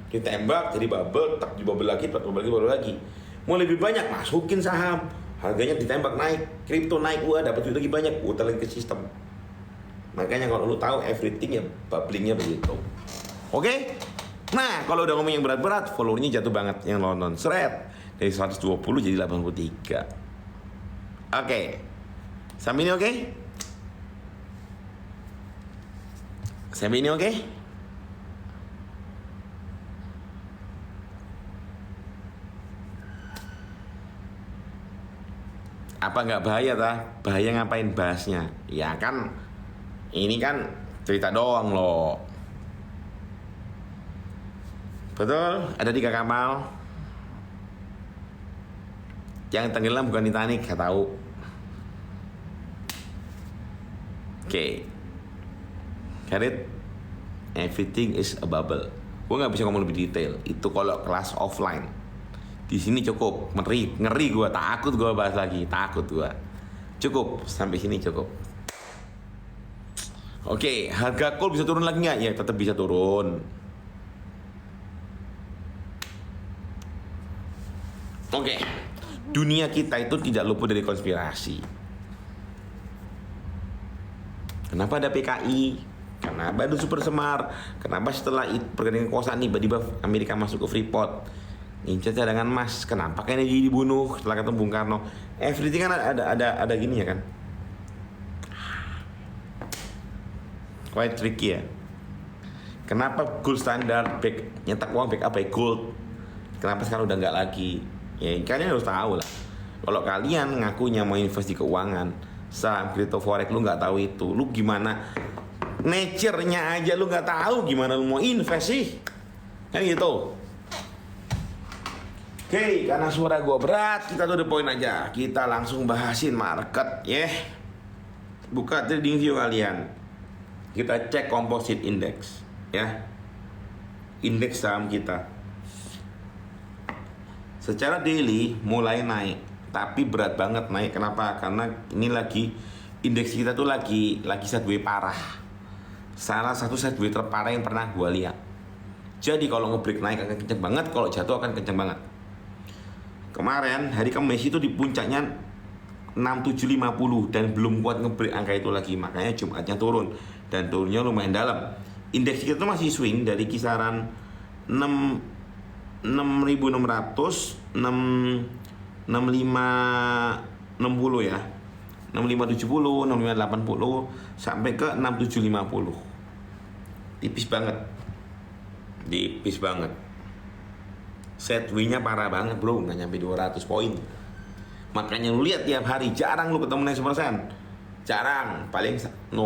Speaker 1: Ditembak jadi bubble, tak di bubble lagi, bubble lagi. Mau lebih banyak masukin saham, harganya ditembak naik, kripto naik, gua dapat duit lagi banyak, putar lagi ke sistem. Makanya kalau lu tahu everything ya bubblingnya begitu. Oke? Nah, kalau udah ngomong yang berat-berat, followernya jatuh banget yang nonton. Seret. Dari 120 jadi 83. Oke. Sampai ini oke? Sampai ini oke? Apa nggak bahaya ta? Bahaya ngapain bahasnya? Ya kan, ini kan cerita doang loh. Betul, ada 3 kapal. Yang tenggelam bukan Titanic, gak tahu. Oke. Get it? Everything is a bubble. Gue nggak bisa ngomong lebih detail. Itu kalau kelas offline. Di sini cukup. Ngeri gue. Takut gue bahas lagi. Takut gue. Cukup. Sampai sini cukup. Oke, harga coal bisa turun lagi nggak? Ya tetap bisa turun. Oke, dunia kita itu tidak luput dari konspirasi. Kenapa ada PKI? Kenapa ada super semar? Kenapa setelah pergerakan kekuasaan tiba-tiba Amerika masuk ke Freeport? Ngincer cadangan emas. Kenapa Kennedy dibunuh setelah ketemu Bung Karno? Everything kan ada gini ya kan? Quite tricky ya. Kenapa gold standard nyetak uang backup by gold? Kenapa sekarang udah nggak lagi? Ya kalian harus tahu lah. Kalau kalian ngakunya mau invest di keuangan, saham, kripto, forex, lu nggak tahu itu, lu gimana? Nature-nya aja lu nggak tahu, gimana lu mau invest sih? Kan gitu. Oke, karena suara gue berat, kita tuh the point aja. Kita langsung bahasin market, ya. Buka trading view kalian. Kita cek composite index, ya. Indeks saham kita. Secara daily mulai naik, tapi berat banget naik. Kenapa? Karena ini lagi indeks kita tuh lagi sideways parah. Salah satu sideways terparah yang pernah gue lihat. Jadi kalau ngebreak naik akan kenceng banget, kalau jatuh akan kenceng banget. Kemarin hari Kamis itu di puncaknya 6750 dan belum kuat ngebreak angka itu lagi, makanya Jumatnya turun dan turunnya lumayan dalam. Indeks kita tuh masih swing dari kisaran 6.600, 6560 ya, 6570, 6580 sampai ke 6750. Tipis banget. Setway-nya parah banget bro, nggak nyampe 200 poin. Makanya lu lihat tiap hari jarang lu ketemu naik 1%. Jarang, paling 0,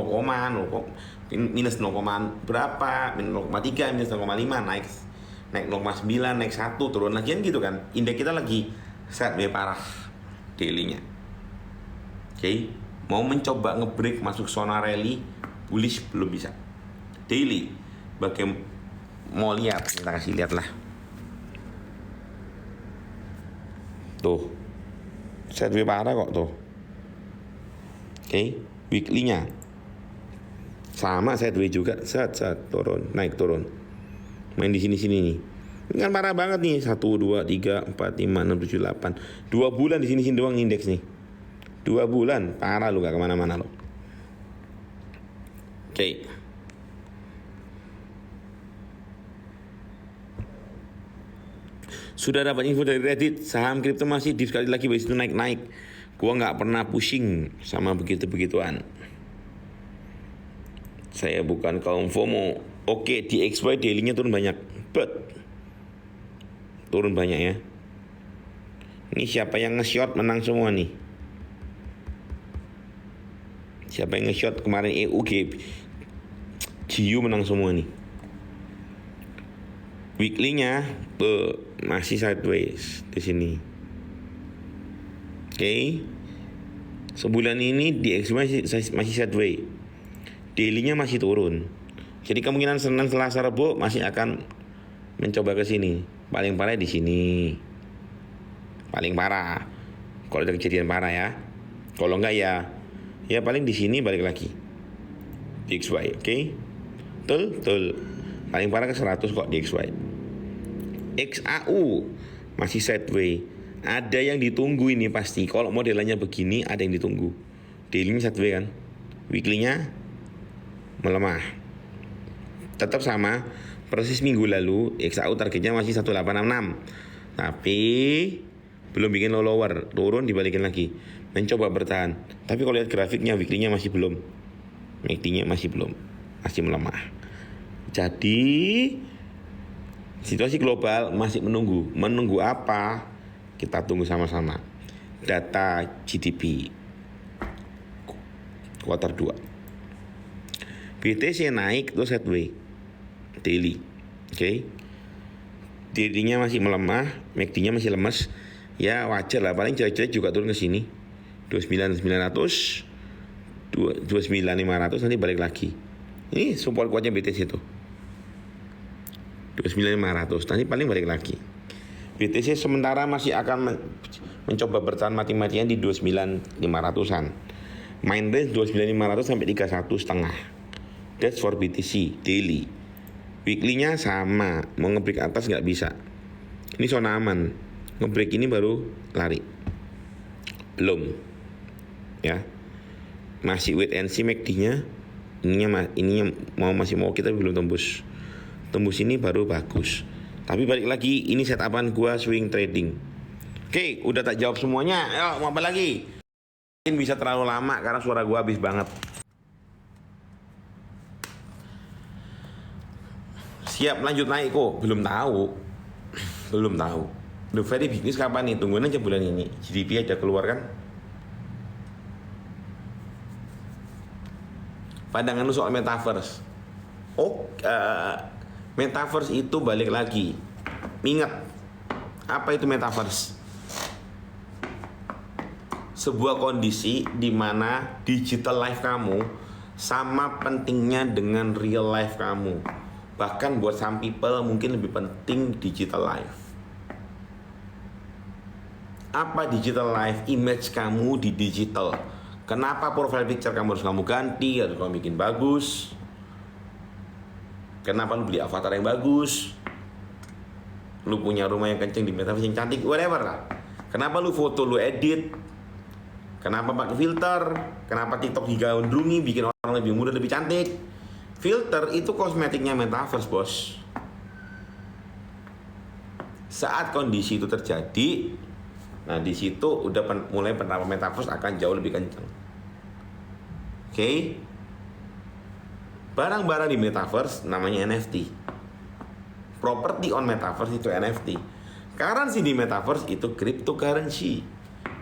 Speaker 1: minus 0, berapa, minus 0,3, minus 0,5, naik 0,9, naik 1, turun lagi kan gitu kan. Indeks kita lagi sideways parah daily-nya. Oke, mau mencoba ngebreak masuk zona rally bullish belum bisa. Daily, mau lihat, kita kasih lihat lah. Tuh, sideways parah kok tuh. Oke, weekly-nya sama sideways juga, set turun, naik turun. Main di sini nih. Ini kan parah banget nih. 1 2 3 4 5 6 7 8. 2 bulan di sini doang indeks nih. 2 bulan parah lu, gak kemana mana lo. Oke. Sudah dapat info dari Reddit, saham kripto masih di sekali lagi habis itu naik. Gua nggak pernah pusing sama begituan. Saya bukan kaum FOMO. Oke, di XY daily-nya turun banyak. Turun banyak ya. Ini siapa yang nge-short menang semua nih. Siapa yang nge-short kemarin EUG, GU menang semua nih. Weekly-nya masih sideways di sini. Oke. Sebulan ini di XY masih sideways. Daily-nya masih turun. Jadi kemungkinan Senin, Selasa, Rabu masih akan mencoba ke sini. Paling parah di sini. Paling parah. Kalau ada kejadian parah ya. Kalau enggak ya paling di sini balik lagi. DXY, oke? Betul. Paling parah ke 100 kok DXY. XAU masih sideways. Ada yang ditunggu ini pasti. Kalau modelannya begini ada yang ditunggu. Daily-nya sideways kan. Weekly-nya melemah. Tetap sama, Persis minggu lalu XAU targetnya masih 1866. Tapi belum bikin low lower, turun dibalikin lagi. Mencoba bertahan. Tapi kalau lihat grafiknya weekly-nya masih belum. MACD-nya masih belum. Masih melemah. Jadi situasi global masih menunggu. Menunggu apa? Kita tunggu sama-sama. Data GDP kuartal 2. BTC naik terus sideways daily. Oke. Daily-nya masih melemah, MACD-nya masih lemes. Ya wajar lah, paling jelek-jelek juga turun ke sini. 29.900, 29.500 nanti balik lagi. Ini support kuatnya BTC tuh. 29.500 nanti paling balik lagi. BTC sementara masih akan mencoba bertahan mati-matian di 29.500-an. Main range 29.500 sampai 31,5. That's for BTC daily. Weekly-nya sama, mau ngebreak atas nggak bisa. Ini zona aman. Ngebreak ini baru lari. Belum. Ya. Masih wait and see MACD-nya. Ininya masih mau kita belum tembus. Tembus ini baru bagus. Tapi balik lagi, ini setupan gua swing trading. Oke, udah tak jawab semuanya. Ayo, mau apa lagi? Mungkin bisa terlalu lama karena suara gua habis banget. Siap lanjut naik kok? Belum tahu. Belum tahu. The very business kapan nih? Tungguin aja bulan ini. GDP aja keluar kan? Pandangan lu soal metaverse. Metaverse itu balik lagi. Ingat, apa itu metaverse? Sebuah kondisi di mana digital life kamu sama pentingnya dengan real life kamu. Bahkan buat some people mungkin lebih penting digital life. Apa digital life? Image kamu di digital. Kenapa profile picture kamu harus kamu ganti, harus kamu bikin bagus? Kenapa lu beli avatar yang bagus? Lu punya rumah yang kenceng di metaverse yang cantik, whatever lah. Kenapa lu foto lu edit? Kenapa pakai filter? Kenapa TikTok digandrungi bikin orang lebih muda, lebih cantik? Filter itu kosmetiknya metaverse, bos. Saat kondisi itu terjadi, nah di situ udah mulai penerapan metaverse akan jauh lebih kencang. Oke? Barang-barang di metaverse namanya NFT. Property on metaverse itu NFT. Currency di metaverse itu cryptocurrency.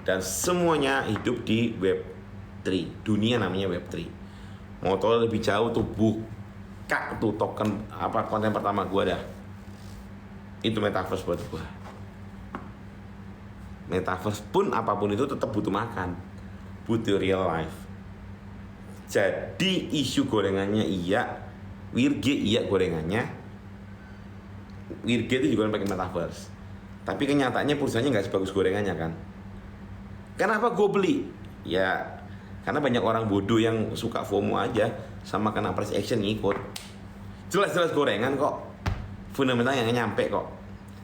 Speaker 1: Dan semuanya hidup di Web3. Dunia namanya Web3. Mau tahu lebih jauh tuh buka tuh token apa konten pertama gua dah. Itu metaverse buat gua. Metaverse pun apapun itu tetap butuh makan. Butuh real life. Jadi isu gorengannya iya, Wirge iya gorengannya. Wirge itu juga pakai metaverse. Tapi kenyataannya perusahaannya nggak sebagus gorengannya kan. Kenapa gue beli? Ya karena banyak orang bodoh yang suka FOMO aja sama kena price action ngikut. Jelas-jelas gorengan kok. Fundamentalnya nggak nyampe kok.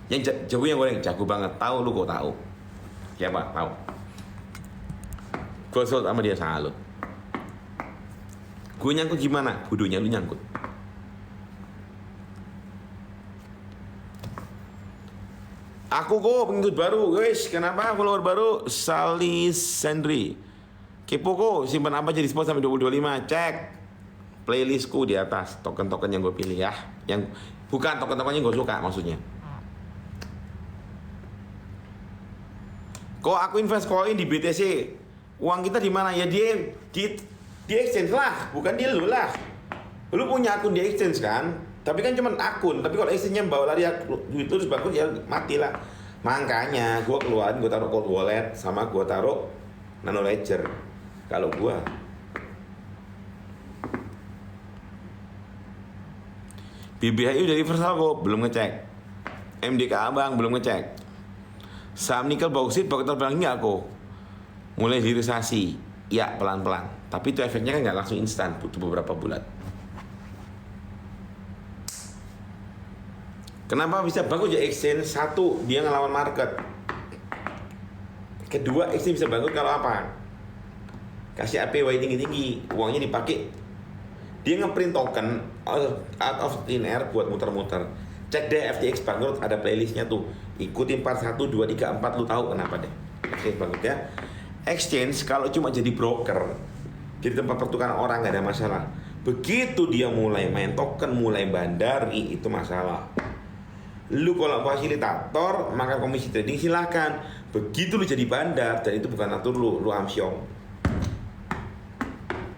Speaker 1: Yang jago yang goreng jago banget. Tahu lu kok tahu. Siapa? Tahu. Gue salut sama dia salut. Gue nyangkut gimana? Bodohnya lu nyangkut. Aku kok pengikut baru, guys. Kenapa follower baru? Sali Sandri. Kepo kok, simpan apa jadi spot sampai 2025. Cek playlistku di atas. Token-token yang gue pilih ya. Yang bukan token-token yang gue suka maksudnya. Kok aku invest koin di BTC? Uang kita di mana? Ya di exchange lah, bukan di lu lah. Lu punya akun di exchange kan? Tapi kan cuma akun. Tapi kalau exchange-nya bawa lari duit terus bagus ya matilah. Makanya gue keluarin, gue taruh cold wallet sama gue taruh nano ledger. Kalau gue BBHI udah reversal kok, belum ngecek. MDK Abang belum ngecek. Saham nikel bauksit bakal terbang nggak kok? Mulai hilirisasi, ya pelan-pelan. Tapi itu efeknya kan nggak langsung instan, butuh beberapa bulan. Kenapa bisa bagus ya exchange? Satu, dia ngelawan market. Kedua, exchange bisa bagus kalau apa? Kasih APY tinggi-tinggi, uangnya dipakai Dia ngeprint token out of thin air buat muter-muter. Cek deh FTX Bangkrut, ada playlistnya tuh. Ikutin part 1, 2, 3, 4, lu tahu kenapa deh. FTX Bangkrut ya. Exchange kalau cuma jadi broker, jadi tempat pertukaran orang nggak ada masalah. Begitu dia mulai main token, mulai bandari, itu masalah. Lu kalau fasilitator, maka komisi trading silahkan. Begitu lu jadi bandar, dan itu bukan atur lu amsyong.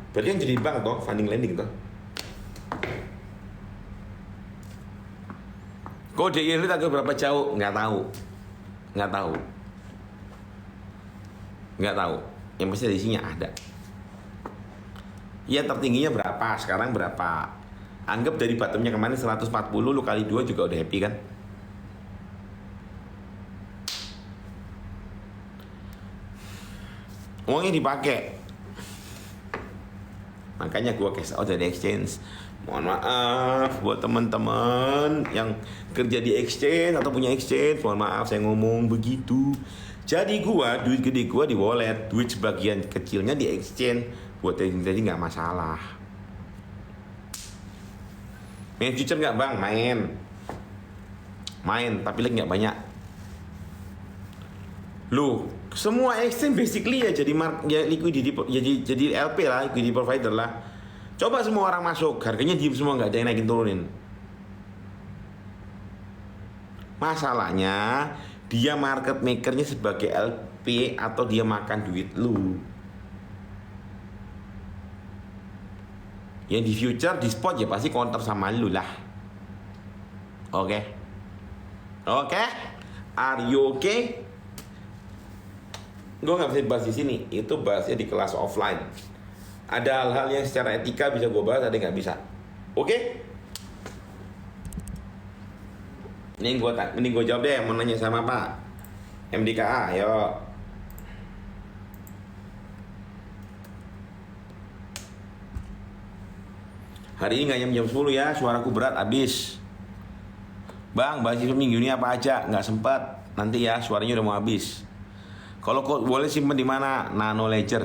Speaker 1: Berarti yang jadi bank toh, funding lending toh. Kode yield agak berapa jauh? Nggak tahu. Yang pasti di sini ada. Ya tertingginya berapa? Sekarang berapa? Anggap dari bottomnya kemarin 140, lu kali 2 juga udah happy kan? Uangnya dipakai. Makanya gua cash out dari exchange. Mohon maaf buat teman-teman yang kerja di exchange atau punya exchange, mohon maaf saya ngomong begitu. Jadi gua, duit gede gua di wallet, duit sebagian kecilnya di exchange. Buat trading nggak masalah. Main future nggak bang? Main, tapi lagi nggak banyak. Lu, semua exchange basically ya jadi liquidity, jadi LP lah, liquidity provider lah. Coba semua orang masuk, harganya diem semua, nggak ada yang naikin turunin. Masalahnya dia market makernya sebagai LP atau dia makan duit lu. Yang di future, di spot ya pasti counter sama lu lah. Oke? Are you okay? Gue nggak bisa bahas di sini, itu bahasnya di kelas offline. Ada hal-hal yang secara etika bisa gue bahas, ada yang nggak bisa. Oke? Ini gue jawab deh, mau nanya sama Pak MDKA, ayo. Hari ini nggak jam 10 ya, suaraku berat abis. Bang, bahas minggu ini apa aja? Nggak sempat, nanti ya suaranya udah mau habis. Kalau kok boleh simpen di mana? Nano Ledger.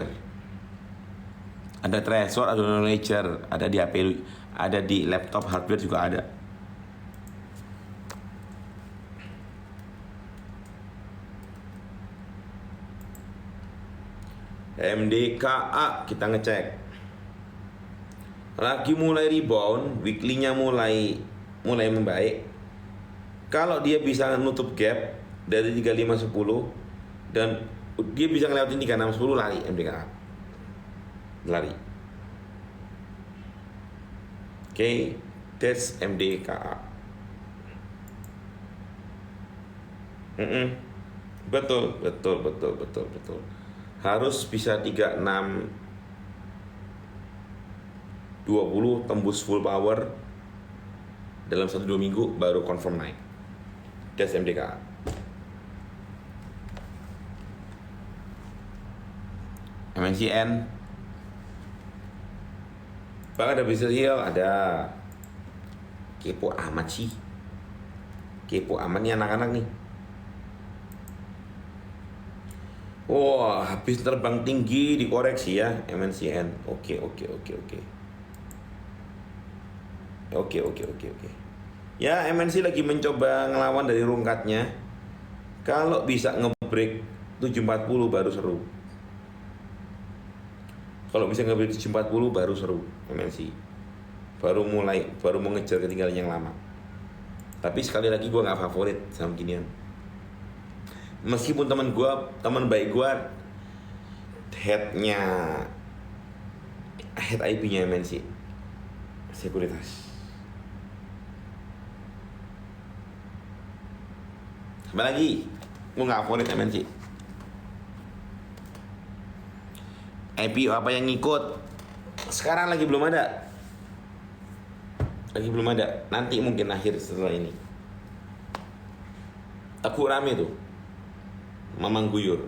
Speaker 1: Ada Trezor, ada Nano Ledger, ada di HP, ada di laptop, hardware juga ada. MDKA kita ngecek. Lagi mulai rebound, weekly-nya mulai membaik. Kalau dia bisa nutup gap dari 3510 dan dia bisa ngelewatin 3610, lari MDKA. Lari. Oke, that's MDKA. Betul. Harus bisa 3620 tembus full power dalam 1-2 minggu baru confirm naik. That's MDKA. MNCN. Bang ada bisa heal, ada. Kepo amat sih. Kepo amat nih anak-anak nih. Wah, habis terbang tinggi dikoreksi ya MNCN. Oke. Ya, MNC lagi mencoba ngelawan dari rungkatnya. Kalau bisa ngebreak 740 baru seru. Kalau bisa ngebreak 740 baru seru MNC. Baru mau ngejar ketinggalan yang lama. Tapi sekali lagi gue nggak favorit sama ginian. Meskipun teman baik gue head IP-nya MNC sekuritas. Apa lagi? Gue nggak favorit MNC. IPO apa yang ngikut? Sekarang lagi belum ada. Nanti mungkin akhir setelah ini. Aku rame tuh. Mamang guyur.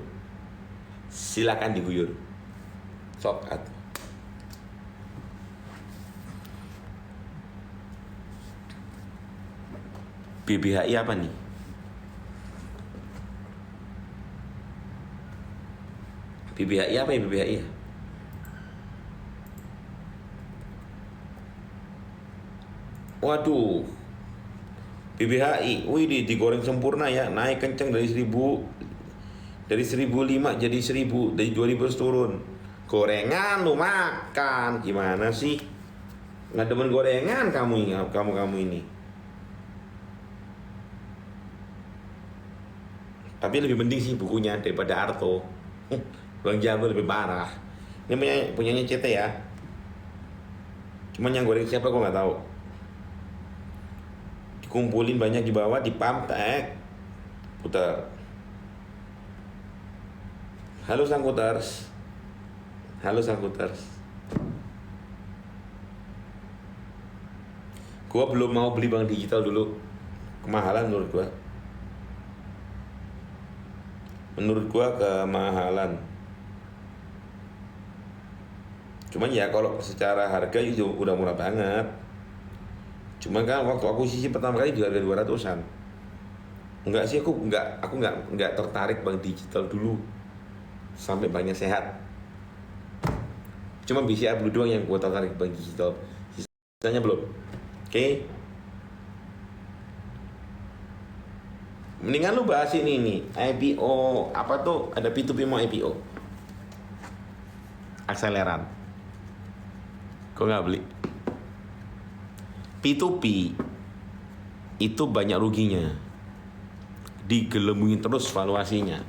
Speaker 1: Silakan diguyur. Sok atuh. BBHI apa nih? BBHI apa ya BBHI ya? Waduh, BBHI, wih digoreng sempurna ya, naik kenceng dari 1005 jadi 1000, dari 2000 terus turun. Gorengan lu makan, gimana sih? Nggak demen gorengan kamu ini. Tapi lebih penting sih bukunya daripada Arto. Bang Jago lebih parah. Ini punyanya CT ya. Cuman yang goreng siapa gue nggak tahu. Dikumpulin banyak di bawah, dipump, putar. Halo Sangkuters. Halo Sangkuters. Gua belum mau beli bank digital dulu. Kemahalan menurut gua. Menurut gua kemahalan. Cuman ya kalau secara harga itu udah murah banget. Cuman kan waktu akuisisi pertama kali juga harga 200-an. Enggak sih, aku enggak tertarik bank digital dulu. Sampai banknya sehat. Cuma BCA Blue doang yang gua tertarik bank digital. Sisanya belum. Oke. Mendingan lu bahas ini nih, IPO apa tuh? Ada P2P mau IPO. Akseleran. Kok nggak beli? P2P itu banyak ruginya. Digelembungin terus valuasinya.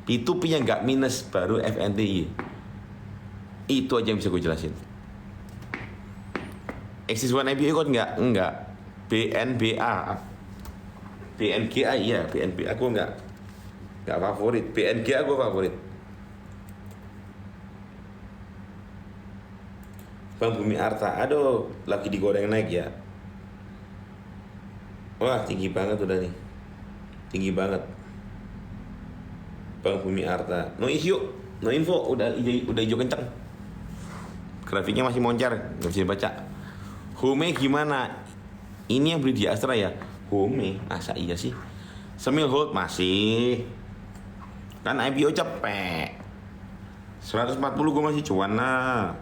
Speaker 1: P2P yang nggak minus baru FNTY. Itu aja yang bisa gue jelasin. Axis One IPO ikut enggak. BNBA, BNGA iya, BNBA aku enggak favorit. BNGA aku favorit. Bank Bumi Arta, aduh, lagi digoreng naik ya. Wah, tinggi banget udah nih. Tinggi banget. Bank Bumi Arta. No issue, no info, udah hijau kenceng. Grafiknya masih moncer, nggak bisa dibaca. Home gimana? Ini yang beli di Astra ya? Home, masa iya sih? Semil hold masih. Kan IPO cepet. 140 gue masih cuan lah.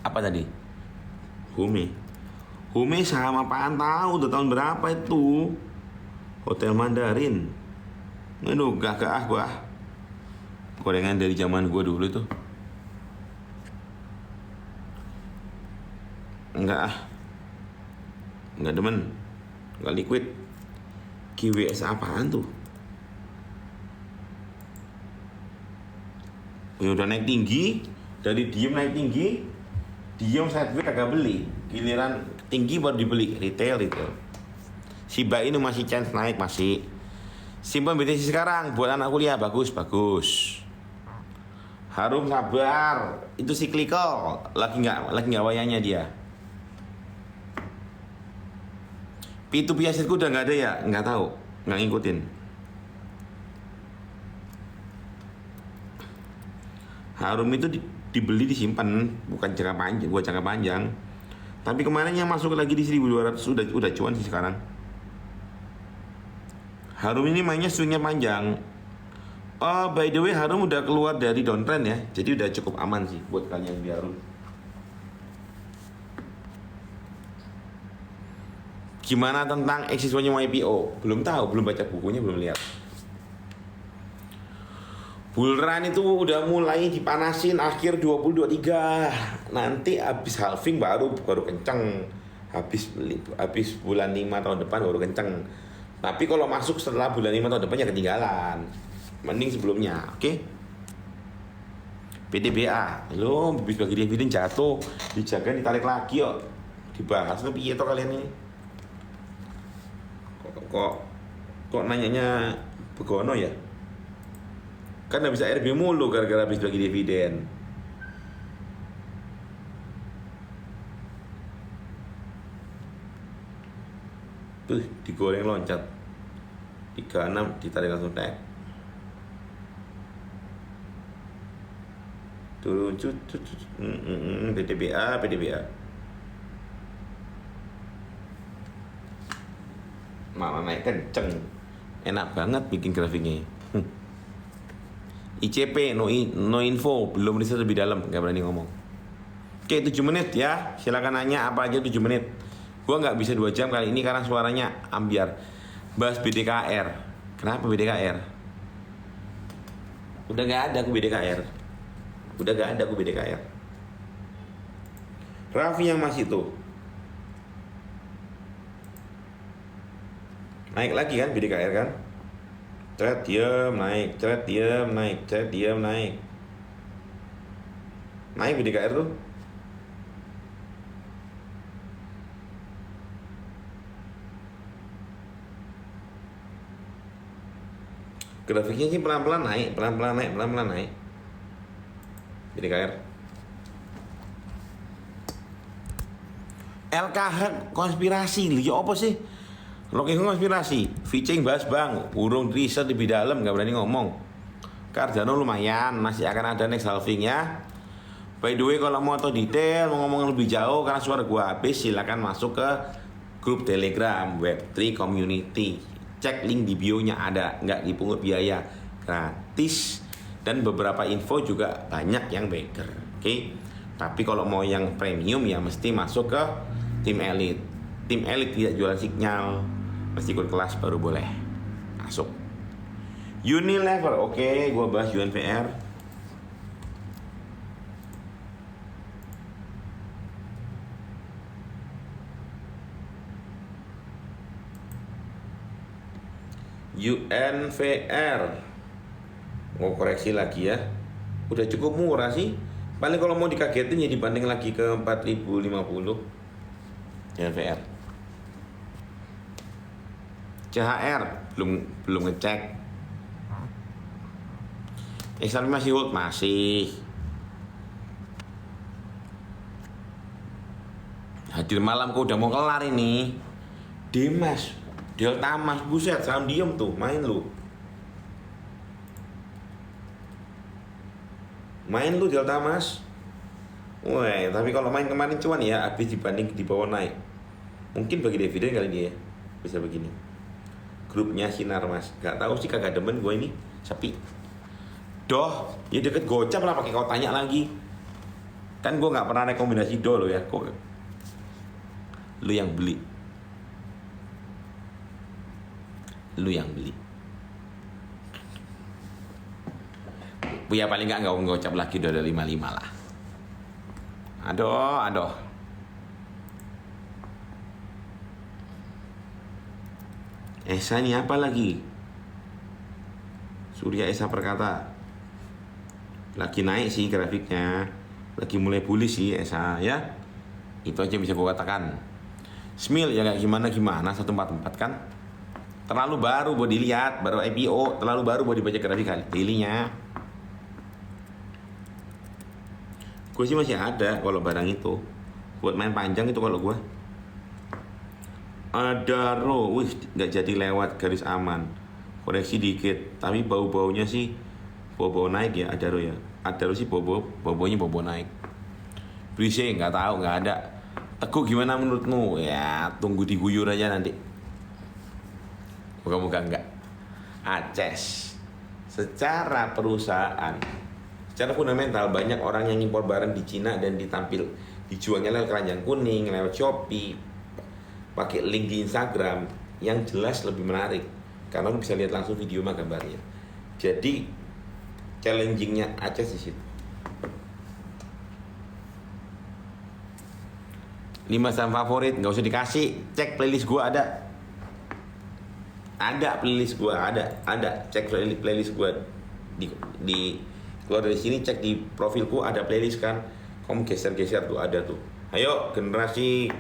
Speaker 1: Apa tadi? Home sama apaan tahu udah tahun berapa itu? Hotel Mandarin. Aduh, gak gua. Gorengan dari zaman gua dulu itu. Enggak demen, enggak liquid. GWS apaan tuh? Udah naik tinggi, dari diem naik tinggi, diem sideways kagak beli, giliran tinggi baru dibeli. Retail. Shiba ini masih chance naik masih. Simpan BTC sekarang buat anak kuliah bagus. Harum sabar, itu cyclical, lagi nggak wayanya dia. P2P asetku udah nggak ada ya, nggak tahu, nggak ngikutin. Harum itu dibeli disimpan, bukan jangka panjang. Tapi kemarin yang masuk lagi di 1200 udah cuan sih sekarang. Harum ini mainnya swingnya panjang. Oh, by the way, Harum udah keluar dari downtrend ya, jadi udah cukup aman sih buat kalian di Harum. Gimana tentang Axis One IPO? Belum tahu, belum baca bukunya, belum lihat. Bull run itu udah mulai dipanasin akhir 2023. Nanti habis halving baru kenceng. Habis bulan 5 tahun depan baru kenceng. Tapi kalau masuk setelah bulan 5 tahun depan ya ketinggalan. Mending sebelumnya, oke? PDBA, lo habis bagi dividen jatuh, dijaga ditarik lagi yuk. Dibahas tapi iya toh kalian ini. Kok nanyanya begono ya? Kan gak bisa RB mulu gara-gara habis bagi dividen. Tuh digoreng loncat 36 ditarik langsung tag. Turun PDBA. Malah naik kenceng. Enak banget bikin grafiknya. ICP no info, belum riset lebih dalam, nggak berani ngomong. Oke, 7 menit ya. Silakan nanya apa aja 7 menit. Gua nggak bisa 2 jam kali ini karena suaranya ambiar. Bahas BDKR. Kenapa BDKR? Udah nggak ada aku BDKR. Raffi yang masih tuh. Naik lagi kan BDKR kan? Cret diem naik, cret diem naik, cret diem naik. Naik BDKR tuh. Grafiknya sih pelan-pelan naik, pelan-pelan naik. BDKR. LKH konspirasi, lihat apa sih? Logika konspirasi, Vicing bahas bang, urung riset lebih dalam, nggak berani ngomong. Cardano lumayan, masih akan ada next halving ya. By the way, kalau mau tahu detail, mau ngomong lebih jauh karena suara gua habis, silakan masuk ke grup Telegram Web3 Community. Cek link di bio-nya ada, nggak dipungut biaya, gratis. Dan beberapa info juga banyak yang baker, oke? Tapi kalau mau yang premium ya mesti masuk ke tim elit. Tim elit tidak jualan sinyal, mesti ikut kelas baru boleh masuk. Unilever, oke, gua bahas UNVR. UNVR mau koreksi lagi ya, udah cukup murah sih, paling kalau mau dikagetin ya dibanding lagi ke 4050 UNVR. CHR belum ngecek. XRP masih hold, masih hadir malam kok udah mau kelar ini. Dimas Delta Mas, buset, saham diem tuh, main lu Delta Mas. Wah, tapi kalau main kemarin cuan ya, habis dibanding di bawah naik. Mungkin bagi dividen kali dia bisa begini. Grupnya Sinar Mas, nggak tahu sih, kagak demen gue ini, sepi. Doh, ya deket gocap lah, pakai kau tanya lagi. Kan gue nggak pernah rekomendasi doh lo ya, kok lu yang beli. Ya paling nggak ngocap lagi udah ada 55 lah. Aduh. Esa ini apa lagi? Surya Esa Perkata lagi naik sih grafiknya, lagi mulai bullish sih Esa ya. Itu aja bisa gue katakan. Smil ya nggak gimana 144 kan? Terlalu baru buat dilihat, baru IPO, terlalu baru buat dibaca grafik daily-nya. Gue sih masih ada kalau barang itu buat main panjang itu kalau gue. Adaro, nggak jadi lewat garis aman, koreksi dikit, tapi bau-baunya sih bau naik ya Adaro ya. Adaro sih bau-baunya bau naik. Brise nggak tahu, nggak ada. Teguh gimana menurutmu? Ya tunggu diguyur aja nanti. Moga-moga enggak. Aces secara perusahaan, secara fundamental banyak orang yang impor barang di Cina dan dijualnya lewat keranjang kuning, lewat Shopee, pakai link di Instagram yang jelas lebih menarik karena lu bisa lihat langsung video sama gambarnya. Jadi challengingnya Aces di situ. 5 saham favorit nggak usah dikasih, cek playlist gua ada playlist gua ada cek playlist gua di keluar dari sini, cek di profilku ada playlist kan, kamu geser tuh ada tuh. Ayo generasi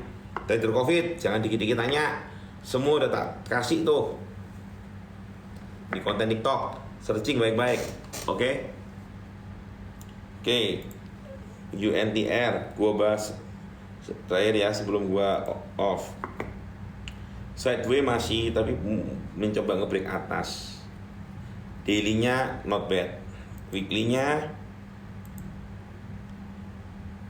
Speaker 1: trader covid, jangan dikit-dikit tanya, semua udah tak kasih tuh di konten TikTok, searching baik-baik. Oke. UNTR gua bahas terakhir ya sebelum gua off. Sideway masih, tapi mencoba ngebreak atas. Daily-nya not bad, weekly-nya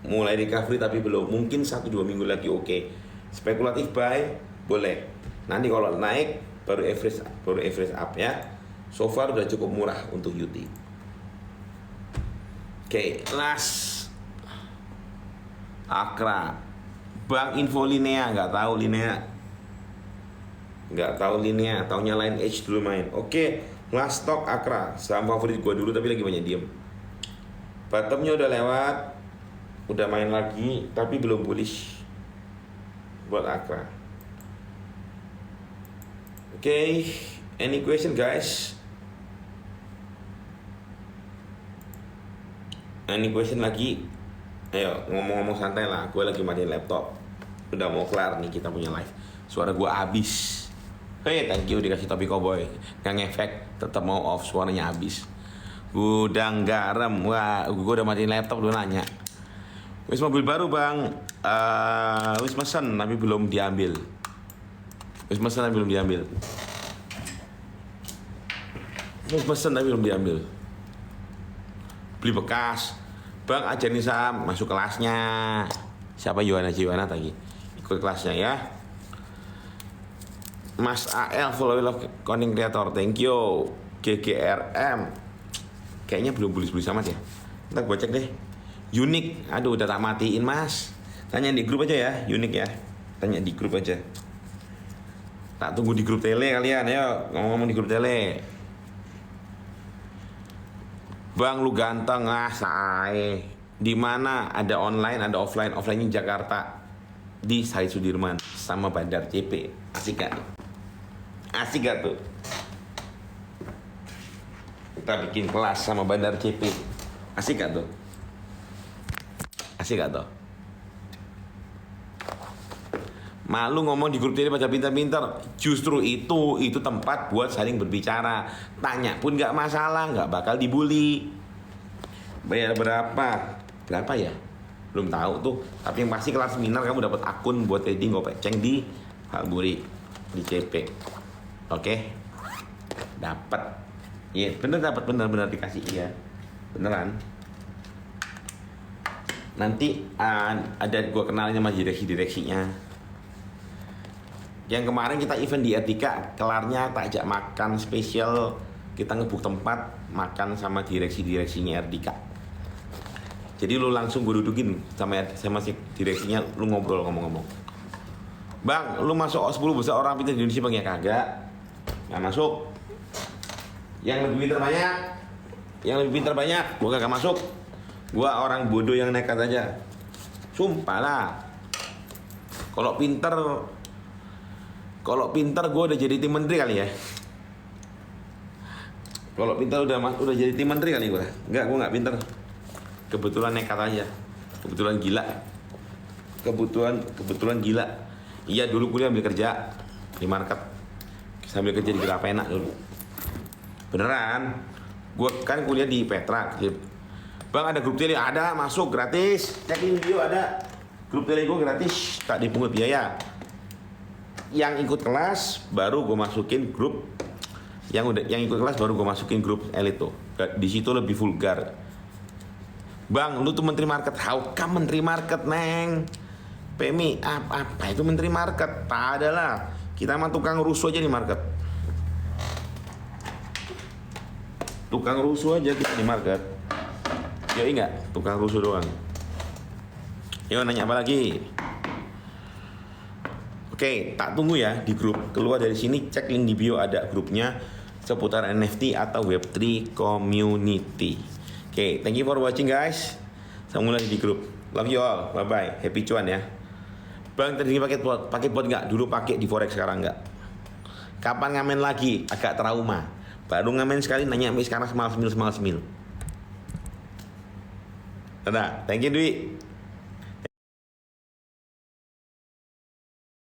Speaker 1: mulai recovery tapi belum, mungkin 1-2 minggu lagi oke. Spekulatif buy boleh, nanti kalau naik baru average up ya. So far udah cukup murah untuk UT. Last Akra. Bang, info Linea, nggak tahu Linea. Nggak tahu Linea, taunya Line Edge dulu main. Oke, last stock Akra. Saham favorit gue dulu tapi lagi banyak diem. Bottomnya udah lewat, udah main lagi tapi belum bullish buat Akra. Oke, any question guys? Any question lagi? Ayo ngomong-ngomong santai lah, gue lagi matiin laptop. Udah mau kelar nih kita punya live. Suara gue habis. Hey, thank you dikasih topi cowboy. Gak ngefek, tetap mau off, suaranya habis. Gudang garam, wah, gue udah matiin laptop, lu nanya. Wis mobil baru bang, wis mesen tapi belum diambil. Wis mesen tapi belum diambil. Wis mesen tapi belum diambil. Beli bekas. Bang ajarin saham, masuk kelasnya. Siapa Yohana Jiwana tadi? Ikut kelasnya ya. Mas AL follow content creator, thank you. GGRM kayaknya belum bullish amat ya. Ntar gue cek deh. Unik, aduh udah tak matiin mas. Tanya di grup aja ya, unik ya. Tanya di grup aja. Tak tunggu di grup tele kalian, ayo ngomong-ngomong di grup tele. Bang lu ganteng say. Di mana ada online, ada offline. Offline-nya Jakarta di Sari Sudirman sama Bandar CP. Asik gak? Asik gak tuh? Kita bikin kelas sama Bandar CP. Asik gak tuh? Asik gak tuh? Malu ngomong di grup tele baca pintar-pintar. Justru itu tempat buat saling berbicara. Tanya pun gak masalah, gak bakal dibully. Bayar berapa? Berapa ya? Belum tahu tuh. Tapi yang pasti kelas seminar kamu dapat akun buat trading gopeceng di Halburi di CP. Oke? Dapat. Iya, bener dapat, bener dikasih iya. Beneran. Nanti ada gua kenalnya sama direksinya. Yang kemarin kita event di Etika, kelarnya tak ajak makan spesial. Kita ngebuk tempat makan sama direksinya Erdika. Jadi lu langsung gue dudukin sama si direksinya, lu ngobrol ngomong-ngomong. Bang, lu masuk 10 besar orang pintar di Indonesia bang ya? Kagak. Nggak masuk. Yang lebih pintar banyak, gue kagak masuk. Gue orang bodoh yang nekat aja. Sumpah lah. Kalau pintar gue udah jadi tim menteri kali ya. Kalau pintar udah jadi tim menteri kali gue. Enggak, gue nggak pintar. Kebetulan nekat aja. Kebetulan gila. Iya dulu kuliah ambil kerja di market. Sambil kerja di Grapena dulu. Beneran. Gue kan kuliah di Petra. Bang ada grup tele, ada masuk gratis. Cekin video ada. Grup tele gue gratis, tak dipungut biaya. Yang ikut kelas baru gue masukin grup. Yang ikut kelas baru gue masukin grup elit tuh. Di situ lebih vulgar. Bang, lu tuh menteri market. How come menteri market, Neng? PMI, apa itu menteri market? Tak ada lah. Kita mah tukang rusuh aja di market. Tukang rusuh aja kita di market. Ya enggak, tukang rusuh doang. Yo nanya apa lagi? Oke, tak tunggu ya di grup. Keluar dari sini, cek link di bio ada grupnya seputar NFT atau Web3 community. Oke, thank you for watching guys. Sampai lagi di grup. Love you all. Bye bye. Happy cuan ya. Bang, tadi pakai bot nggak? Dulu pakai di forex, sekarang nggak. Kapan ngamen lagi? Agak trauma. Baru ngamen sekali nanya sekarang semal semil. Dadah. Thank you Dwi.